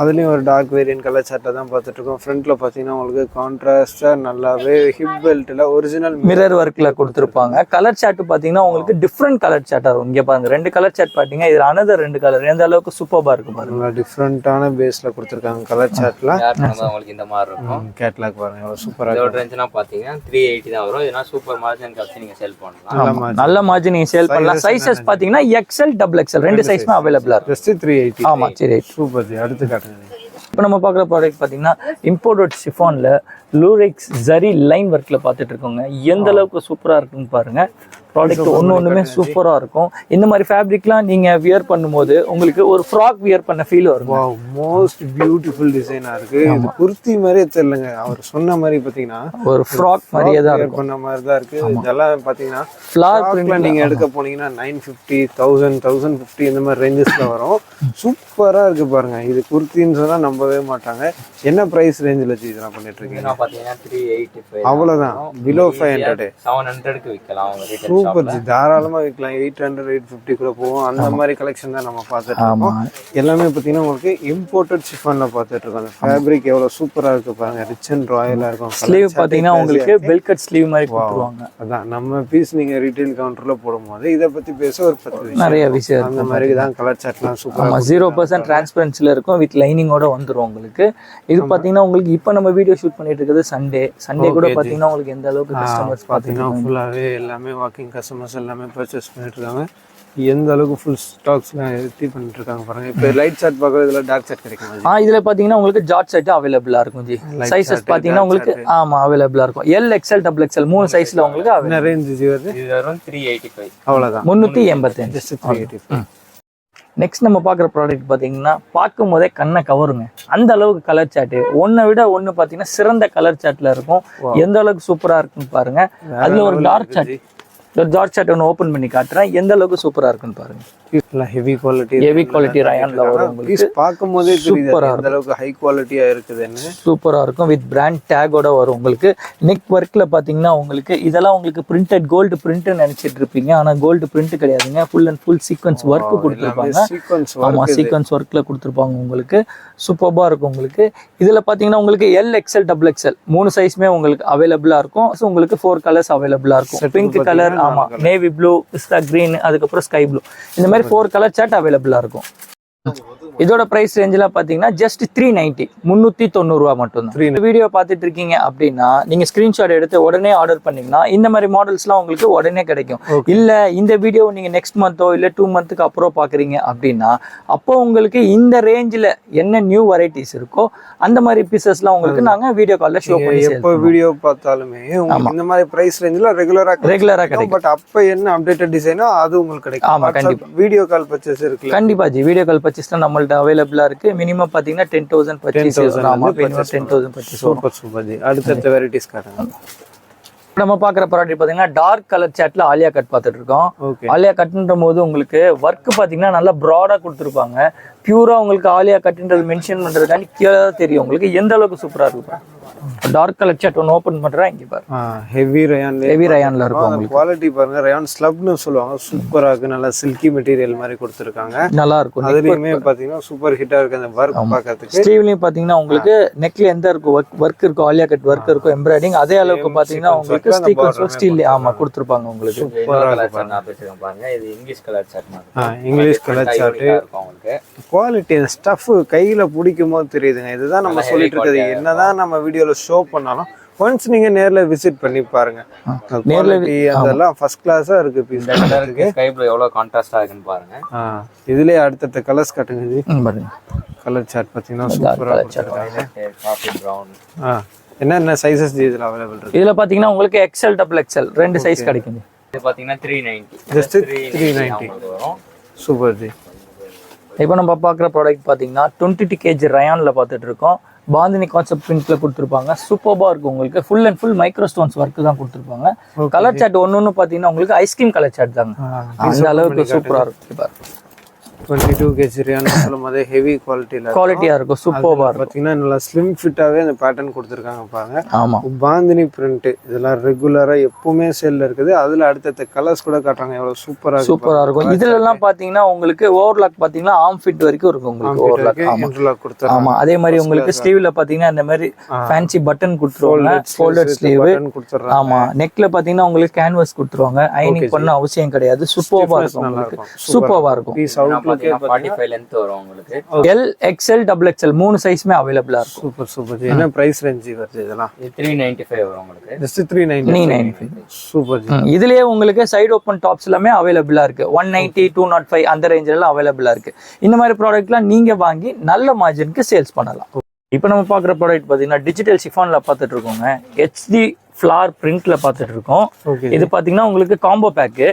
அதுலயும் ஒரு டார்க் வேரியன்ட் கலர் சார்ட்டை தான் பார்த்துட்டு இருக்கோம். ஃப்ரண்ட்ல பாத்தீங்கன்னா உங்களுக்கு கான்ட்ராஸ்டா நல்லாவே ஹிப் பெல்ட்ல ஒரிஜினல் மிரர் ஒர்க்ல கொடுத்துருப்பாங்க. கலர் சார்ட் பாத்தீங்கன்னா உங்களுக்கு டிஃப்ரெண்ட் கலர் சார்ட்டா இருக்கும். இங்க பாருங்க 2 கலர் சார்ட் பாத்தீங்கன்னா இது அனதர் 2 கலர். எந்த அளவுக்கு சூப்பர்பா இருக்கு பாருங்க. நல்லா டிஃப்ரெண்டான பேஸ்ல கொடுத்திருக்காங்க கலர் சார்ட்ல. உங்களுக்கு இந்த மாதிரி இருக்கும். கேட்லாக் பாருங்க எவ்வளவு சூப்பரா இதோட ரேஞ்ச்னா பாத்தீங்கன்னா 380 தான் வரும். இதனா சூப்பர் மார்ஜின் கப்ஸ் நீங்க செல் பண்ணலாம். நல்ல மார்ஜின் நீங்க சேல் பண்ணலாம். சைஸஸ் பாத்தீங்கன்னா XL XXL ரெண்டு சைஸ்மே அவைலபிளா இருக்கு. ஜஸ்ட் 380. ஆமா சரி சூப்பர் ஜி. அடுத்து காட்டுங்க. இப்போ நம்ம பார்க்குற ப்ராடக்ட் பார்த்தீங்கன்னா இம்போர்ட்டட் ஷிஃபானில் லூரெக்ஸ் ஜரி லைன் ஒர்க்கில் பார்த்துட்டு இருக்கோங்க. எந்த அளவுக்கு சூப்பராக இருக்குன்னு பாருங்க. ப்ராடக்ட் ஒன்றுமே சூப்பராக இருக்கும். இந்த மாதிரி ஃபேப்ரிக்லாம் நீங்கள் வியர் பண்ணும்போது உங்களுக்கு ஒரு ஃப்ராக் வியர் பண்ண ஃபீல் வரும். மோஸ்ட் பியூட்டிஃபுல் டிசைனா இருக்கு. இது குர்த்தி மாதிரியே தெரியலங்க. அவர் சொன்ன மாதிரி பார்த்தீங்கன்னா ஒரு ஃப்ராக் மாதிரியே தான் இருக்கும். பண்ண மாதிரி தான் இருக்கு. இதெல்லாம் பார்த்தீங்கன்னா ஃப்ளார் பிரிண்ட்ல நீங்க எடுக்க போனீங்கன்னா 950, 1000, 1050 இந்த மாதிரி ரேஞ்சஸ்ல வரும். சூப்பரா இருக்கு பாருங்க. இது குர்த்தின்னு சொன்னா நம்பவே மாட்டாங்க. என்ன பிரைஸ் ரேஞ்சில் இதெல்லாம் பண்ணிட்டு இருக்கீங்க? பாத்தீங்கன்னா 385. அவ்வளவுதான். பிலோ 500. 700க்கு விற்கலாம். Super G. தாராளமா விற்கலாம். 800, 850 கூட போகும். அந்த மாதிரி கலெக்ஷன் தான் நம்ம பார்த்துட்டு இருக்கோம். எல்லாமே பார்த்தீங்கன்னா உங்களுக்கு இம்போர்ட்டட் ஷிஃபான்ல பார்த்துட்டு இருக்கோம். அந்த ஃபேப்ரிக் எவ்வளவு சூப்பரா இருக்கு பாருங்க. ரிச் அண்ட் ராயலா இருக்கும். ஸ்லீவ் பார்த்தீங்கன்னா உங்களுக்கு பெல்கட் ஸ்லீவ் மாதிரி கொடுத்துருவாங்க. அதான் நம்ம பீஸ் நீங்க ரீட்டைல் கவுண்டர்ல போடும்போது இதை பத்தி பேச ஒரு 10 விஷயம் நிறைய விஷயம் அந்த மாதிரி தான். கலர் சார்ட்லாம் சூப்பரா 0% டிரான்ஸ்பரன்சில இருக்கும். வித் லைனிங்கோட வந்துடும் உங்களுக்கு. இது பாத்தீங்கன்னா உங்களுக்கு இப்போ நம்ம வீடியோ ஷூட் பண்ணிட்டு இருக்கிறது சண்டே கூட பாத்தீங்கன்னா உங்களுக்கு எந்த அளவுக்கு கஸ்டமர்ஸ் பாத்தீங்கன்னா ஃபுல்லாவே எல்லாமே வாக்கிங் கஸ்டமர்ஸ் எல்லாமே பர்ச்சேஸ் பண்ணிட்டு இருக்காங்க. எந்த அளவுக்கு ஃபுல் ஸ்டாக்ஸ்லாம் ஏற்றி பண்ணிட்டு இருக்காங்க பாருங்க. இப்போ லைட் சார்ட் பார்க்குறது இதில் டார்க் சார்ட் கிடைக்குமா? இதுல பாத்தீங்கன்னா உங்களுக்கு ஜார்ஜ் செட் அவைலபிளா இருக்கும் ஜி. சைஸஸ் பாத்தீங்கன்னா உங்களுக்கு அவைலபிளா இருக்கும். L XL XXL 3 சைஸ்ல உங்களுக்கு என்ன ரேஞ்ச் ஜி வருது? இது வரும் 385. அவ்வளவுதான். 385. ஜஸ்ட் 385. நெக்ஸ்ட் நம்ம பார்க்குற ப்ராடக்ட் பார்த்தீங்கன்னா பார்க்கும் போதே கண்ணை கவருங்க. அந்த அளவுக்கு கலர் சார்ட்டு ஒன்றை விட ஒன்று பார்த்தீங்கன்னா சிறந்த கலர் சார்ட்ல இருக்கும். எந்த அளவுக்கு சூப்பராக இருக்குன்னு பாருங்க. அதுல ஒரு டார்க் சார்ட், ஒரு டார்க் சார்ட் ஒன்று ஓப்பன் பண்ணி காட்டுறேன். எந்த அளவுக்கு சூப்பராக இருக்குன்னு பாருங்க. ஹெவி குவாலிட்டி ரயான்ல வரும் உங்களுக்கு. பார்க்கும்போதே தெரியுது எந்த அளவுக்கு ஹை குவாலிட்டியா இருக்குதுன்னு. சூப்பரா இருக்கும். வித் பிராண்ட் டேகோட வரும் உங்களுக்கு. நெக் ஒர்க்ல பாத்தீங்கன்னா உங்களுக்கு இதெல்லாம் உங்களுக்கு பிரிண்டட் கோல்டு பிரிண்ட் நினைச்சிட்டு இருப்பீங்க. ஆனா கோல்டு பிரிண்ட் கிடையாதுங்க. Full and full sequence work கொடுத்துருப்பாங்க. ஆமா சீக்வன்ஸ் ஒர்க்ல கொடுத்துருப்பாங்க உங்களுக்கு. சூப்பர்பா இருக்கும் உங்களுக்கு. இதுல பாத்தீங்கன்னா உங்களுக்கு L XL XXL 3 சைஸ்மே உங்களுக்கு அவைலபிளா இருக்கும். ஸோ உங்களுக்கு 4 கலர்ஸ் அவைலபிளா இருக்கும். பிங்க் கலர், ஆமா நேவி ப்ளூ, பிஸ்தா கிரீன், அதுக்கப்புறம் ஸ்கை ப்ளூ, இந்த மாதிரி 4 கலர் சார்ட் அவைலபிளா இருக்கும். இதோட பிரைஸ் ரேஞ்சில் பார்த்தீங்கன்னா ஜஸ்ட் 390, 390 ரூபா மட்டும்தான். இந்த வீடியோ பார்த்துட்டு இருக்கீங்க அப்படின்னா நீங்க ஸ்கிரீன்ஷாட் எடுத்து உடனே ஆர்டர் பண்ணீங்கன்னா இந்த மாதிரி மாடல்ஸ்லாம் உங்களுக்கு உடனே கிடைக்கும். இல்ல இந்த வீடியோ நீங்க நெக்ஸ்ட் மந்தோ இல்ல 2 மந்த்துக்கு அப்புறம் பாக்குறீங்க அப்படின்னா அப்போ உங்களுக்கு இந்த ரேஞ்சில் என்ன நியூ வெரைட்டிஸ் இருக்கோ அந்த மாதிரி பீசஸ்லாம் உங்களுக்கு நாங்க வீடியோ கால்ல ஷோ பண்ணி எப்போ வீடியோ பார்த்தாலுமே உங்களுக்கு இந்த மாதிரி பிரைஸ் ரேஞ்சில் ரெகுலரா கிடைக்கும். பட் அப்போ என்ன அப்டேட்டட் டிசைனோ அது உங்களுக்கு கிடைக்கும். ஆமா கண்டிப்பா. வீடியோ கால் பர்ச்சேஸ் இருக்கு. கண்டிப்பா ஜி. வீடியோ கால் பர்ச்சேஸ்லாம் நம்மள்ட்ட அவைலபிளா இருக்கு. மினிமம் பாத்தீங்கன்னா 10,000 பர்ச்சேஸ். ஆமா 10,000 பர்ச்சேஸ். Super G. அடுத்த வெரைட்டிஸ் காட்டுங்க. நம்ம பாக்குற ப்ராடக்ட் பாத்தீங்கன்னா டார்க் கலர் சாட்ல ஆலியா கட் பார்த்துட்டு இருக்கோம். ஆலியா கட்ன்ற போது உங்களுக்கு ஒர்க் பாத்தீங்கன்னா நல்லா ப்ராடா கொடுத்துருப்பாங்க. பியூரா உங்களுக்கு ஆலியா கட்ன்றது மென்ஷன் பண்றதுக்காண்டி கீழே தெரியும் உங்களுக்கு எந்த அளவுக்கு சூப்பரா இருக்கும். டார்க் கலர் சாட் ஒன்று ஓபன் பண்றேன். இங்க பாருங்க ஹெவி ரயான்ல இருக்கும் உங்களுக்கு. குவாலிட்டி பாருங்க. ரயான் ஸ்லப்னு சொல்லுவாங்க. சூப்பரா இருக்கு. நல்லா சில்கி மெட்டீரியல் மாதிரி கொடுத்துருக்காங்க. நல்லா இருக்கும். அதுலயுமே பாத்தீங்கன்னா சூப்பர் ஹிட்டா இருக்கு அந்த ஒர்க் பார்க்கிறதுக்கு. ஸ்லீவ்லயும் பாத்தீங்கன்னா உங்களுக்கு நெக்ல எந்த இருக்கும் ஒர்க் இருக்கும், ஆலியா கட் ஒர்க் இருக்கும், எம்ப்ராய்டிங் அதே அளவுக்கு பாத்தீங்கன்னா உங்களுக்கு சீக்வென்ஸ் ஸ்டீல் ஆமா கொடுத்துருப்பாங்க உங்களுக்கு. சூப்பரா இருக்கு பாருங்க. இது இங்கிலீஷ் கலர் சாட் மாதிரி. இங்கிலீஷ் கலர் சாட் உங்களுக்கு. குவாலிட்டி ஸ்டஃப் கையில பிடிக்குமோ தெரியுதுங்க. இதுதான் நம்ம சொல்லிட்டு இருக்கிறது. என்னதான் நம்ம வீடியோல ஷோ பண்ணாலும் ஒன்ஸ் நீங்க நேர்ல விசிட் பண்ணி பாருங்க. குவாலிட்டி அதெல்லாம் ஃபர்ஸ்ட் கிளாஸா இருக்கு. பீஸ் இருக்கு. ஸ்கை ப்ளூ எவ்வளவு கான்ட்ராஸ்டா இருக்குன்னு பாருங்க. இதுலயே அடுத்த கலர்ஸ் காட்டுங்க ஜி. பாருங்க கலர் சார்ட் பாத்தீங்கன்னா சூப்பரா கொடுத்திருக்காங்க. Coffee brown. என்ன சைஸஸ் இதுல அவைலபிள் இருக்கு? இதுல பாத்தீங்கன்னா உங்களுக்கு XL XXL 2 சைஸ் கிடைக்கும். இது பாத்தீங்கன்னா 390. ஜஸ்ட் 390 வரும். Super G. இப்போ நம்ம பார்க்குற ப்ராடக்ட் பார்த்தீங்கன்னா 22 kg ரயான்ல பார்த்துட்டு இருக்கோம். பாந்தினி கான்செப்ட் பிரிண்ட்ல கொடுத்துருப்பாங்க. சூப்பர்பா இருக்கும் உங்களுக்கு. Full and full micro stones work தான் கொடுத்துருப்பாங்க. கலர் சார்ட் ஒன்னு பாத்தீங்கன்னா உங்களுக்கு ஐஸ்கிரீம் கலர் சார்ட் தாங்க. அந்த அளவுக்கு சூப்பரா இருக்கு. 22 kg ரயான்னு சொல்லும்போது ஹெவி குவாலிட்டியில் குவாலிட்டியா இருக்கும், சூப்பர்வா இருக்கும். பார்த்தீங்கன்னா நல்லா ஸ்லிம் ஃபிட்டாகவே அந்த பேட்டர்ன் கொடுத்துருக்காங்க பாருங்க. ஆமா, பாந்தினி பிரிண்ட் இதெல்லாம் ரெகுலரா எப்பவுமே சேல்ல இருக்குது. அதுல அடுத்தடுத்த கலர்ஸ் கூட காட்டுறாங்க, எவ்வளவு சூப்பரா இருக்கும். இதுல எல்லாம் பாத்தீங்கன்னா உங்களுக்கு ஓவர்லாக் பாத்தீங்கன்னா ஆர்ம் ஃபிட் வரைக்கும் இருக்கும் உங்களுக்கு ஓவர்லாக். இன்டர்லாக் கொடுத்துருக்காங்க. ஆமா, அதே மாதிரி உங்களுக்கு ஸ்லீவ்ல பாத்தீங்கன்னா இந்த மாதிரி ஃபேன்சி பட்டன் கொடுத்துருவாங்க, ஃபோல்டட் ஸ்லீவ் கொடுத்துறாங்க. ஆமா, நெக்ல பாத்தீங்கன்னா உங்களுக்கு கேன்வாஸ் கொடுத்துருவாங்க, ஐனிங் பண்ண அவசியம் கிடையாது. சூப்பர்வா இருக்கும் உங்களுக்கு, சூப்பர்வா இருக்கும். பீஸ் அவுட்லுக்கே 45 லென்த் வரும் உங்களுக்கு. எல் எக்ஸ்எல் டபுள் எக்ஸ்எல் 3 சைஸ்மே அவைலபிளா இருக்கும். Super super. என்ன பிரைஸ் ரேஞ்ச் வருது இதெல்லாம்? இது 395 வரும் உங்களுக்கு. ஜஸ்ட் 395. சூப்பர். இதுலயே உங்களுக்கு சைடு ஓப்பன் டாப்ஸ் எல்லாமே அவைலபிளா இருக்கு. 190 205 அந்த ரேஞ்சில எல்லாம் அவைலபிளா இருக்கு. இந்த மாதிரி ப்ராடக்ட்லாம் நீங்க வாங்கி நல்ல மார்ஜினுக்கு சேல்ஸ் பண்ணலாம். இப்போ நம்ம பார்க்குற ப்ராடக்ட் பார்த்தீங்கன்னா டிஜிட்டல் சிஃபான்ல பார்த்துட்டு இருக்கோங்க. ஹெச்டி ஃபிளார் பிரிண்ட்ல பார்த்துட்டு இருக்கோம். இது பார்த்தீங்கன்னா உங்களுக்கு combo pack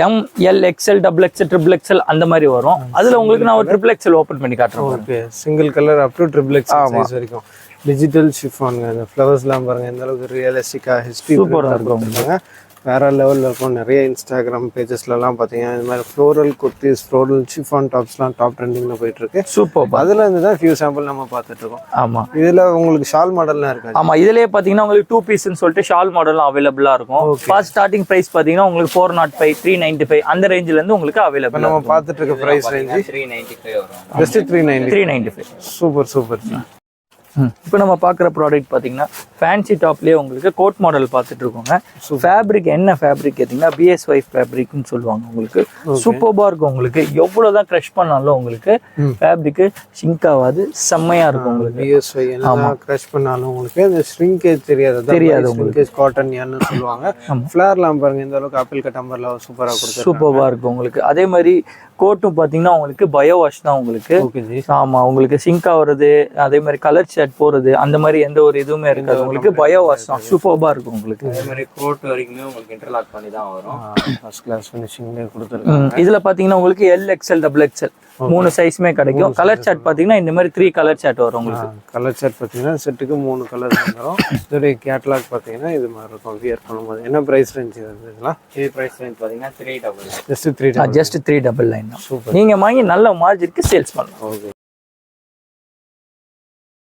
M L XL double XL triple XL அந்த மாதிரி வரும். அதுல உங்களுக்கு நான் ஒரு ட்ரிபிள் எக்ஸ்எல் ஓப்பன் பண்ணி காட்டுறேன். Okay, single colour up to triple XL size வரைக்கும் டிஜிட்டல் ஷிஃபானுங்க. இந்த ஃப்ளவர்ஸ்லாம் பாருங்க எந்த அளவுக்கு ரியலிஸ்டிக்கா ஹிஸ்டரி சூப்பரா இருக்கும், வேற லெவலில் இருக்கும். நிறைய இன்ஸ்டாகிராம் பேஜஸ்லலாம் பார்த்தீங்கன்னா இந்த மாதிரி ஃப்ளோரல் குர்த்திஸ், ஃப்ளோரல் ஷிஃபான் டாப்ஸ்லாம் டாப் ட்ரெண்டிங்கில் போயிட்டு இருக்கு. சூப்பர். அதுல இருந்து தான் ஃபியூ சாம்பிள் நம்ம பார்த்துட்டு இருக்கோம். ஆமா, இதுல உங்களுக்கு ஷால் மாடல்லாம் இருக்கு. ஆமா, இதுலயே பாத்தீங்கன்னா உங்களுக்கு 2 பீஸ்னு சொல்லிட்டு ஷால் மாடல்லாம் அவைலபிளா இருக்கும். ஃபர்ஸ்ட் ஸ்டார்டிங் பிரைஸ் பாத்தீங்கன்னா உங்களுக்கு 405 395 அந்த ரேஞ்சில இருந்து உங்களுக்கு அவைலபிள். நம்ம பார்த்துட்டு இருக்க பிரைஸ் ரேஞ்ச் 395 வரும். ஜஸ்ட் 395. Super super. இப்போ நம்ம பார்க்குற ப்ராடக்ட் பார்த்தீங்கன்னா ஃபேன்சி டாப்லேயே உங்களுக்கு கோட் மாடல் பார்த்துட்டு இருக்கோங்க. ஃபேப்ரிக் என்ன ஃபேப்ரிக் கேட்டிங்கன்னா BSY ஃபேப்ரிக்னு சொல்லுவாங்க. உங்களுக்கு சூப்பராக இருக்கும். உங்களுக்கு எவ்வளோ தான் க்ரஷ் பண்ணாலும் உங்களுக்கு ஃபேப்ரிக்கு ஷிங்க் ஆகாது, செம்மையாக இருக்கும் உங்களுக்கு. BSY என்னதான் க்ரஷ் பண்ணாலும் உங்களுக்கு அந்த ஷ்ரிங்கேஜ் தெரியாது உங்களுக்கு. காட்டன் யான்னு சொல்லுவாங்க. ஃப்ளேர்லாம் பாருங்க இந்த அளவுக்கு ஆப்பிள் கட் அம்பர்ல சூப்பராக கொடுத்து சூப்பராக இருக்கும் உங்களுக்கு. அதே மாதிரி கோட்டும் பார்த்தீங்கன்னா உங்களுக்கு பயோ வாஷ் தான் உங்களுக்கு. ஆமா, உங்களுக்கு சிங்க் ஆகுறது, அதே மாதிரி கலர் ஷர்ட் போறது அந்த மாதிரி எந்த ஒரு இதுவுமே இருக்காது உங்களுக்கு. பயோ வாஷ் தான், சூப்பராக இருக்கும் உங்களுக்கு. அதே மாதிரி கோட் வரைக்குமே உங்களுக்கு இன்டர்லாக் பண்ணி தான் வரும். ஃபர்ஸ்ட் கிளாஸ் ஃபினிஷிங்ல கொடுத்துருக்காங்க. இதுல பாத்தீங்கன்னா உங்களுக்கு எல் எக்ஸ்எல் டபுள் எக்ஸ்எல் 3 சைஸ்மே கிடைக்கும். கலர் சார்ட் பாத்தீங்கன்னா இந்த மாதிரி 3 கலர் சார்ட் வரும் உங்களுக்கு. கலர் சார்ட் பாத்தீங்கன்னா செட்டுக்கு 3 கலர் வந்துரும். இதோட கேட்டலாக் பாத்தீங்கன்னா இது மாதிரி இருக்கும் வியர் பண்ணும்போது. என்ன பிரைஸ் ரேஞ்ச் இதெல்லாம்? இது பிரைஸ் ரேஞ்ச் பாத்தீங்கன்னா 399. ஜஸ்ட் 399. ஜஸ்ட் 399 தான். நீங்க வாங்கி நல்ல மார்ஜினுக்கு சேல்ஸ் பண்ணலாம். ஓகே.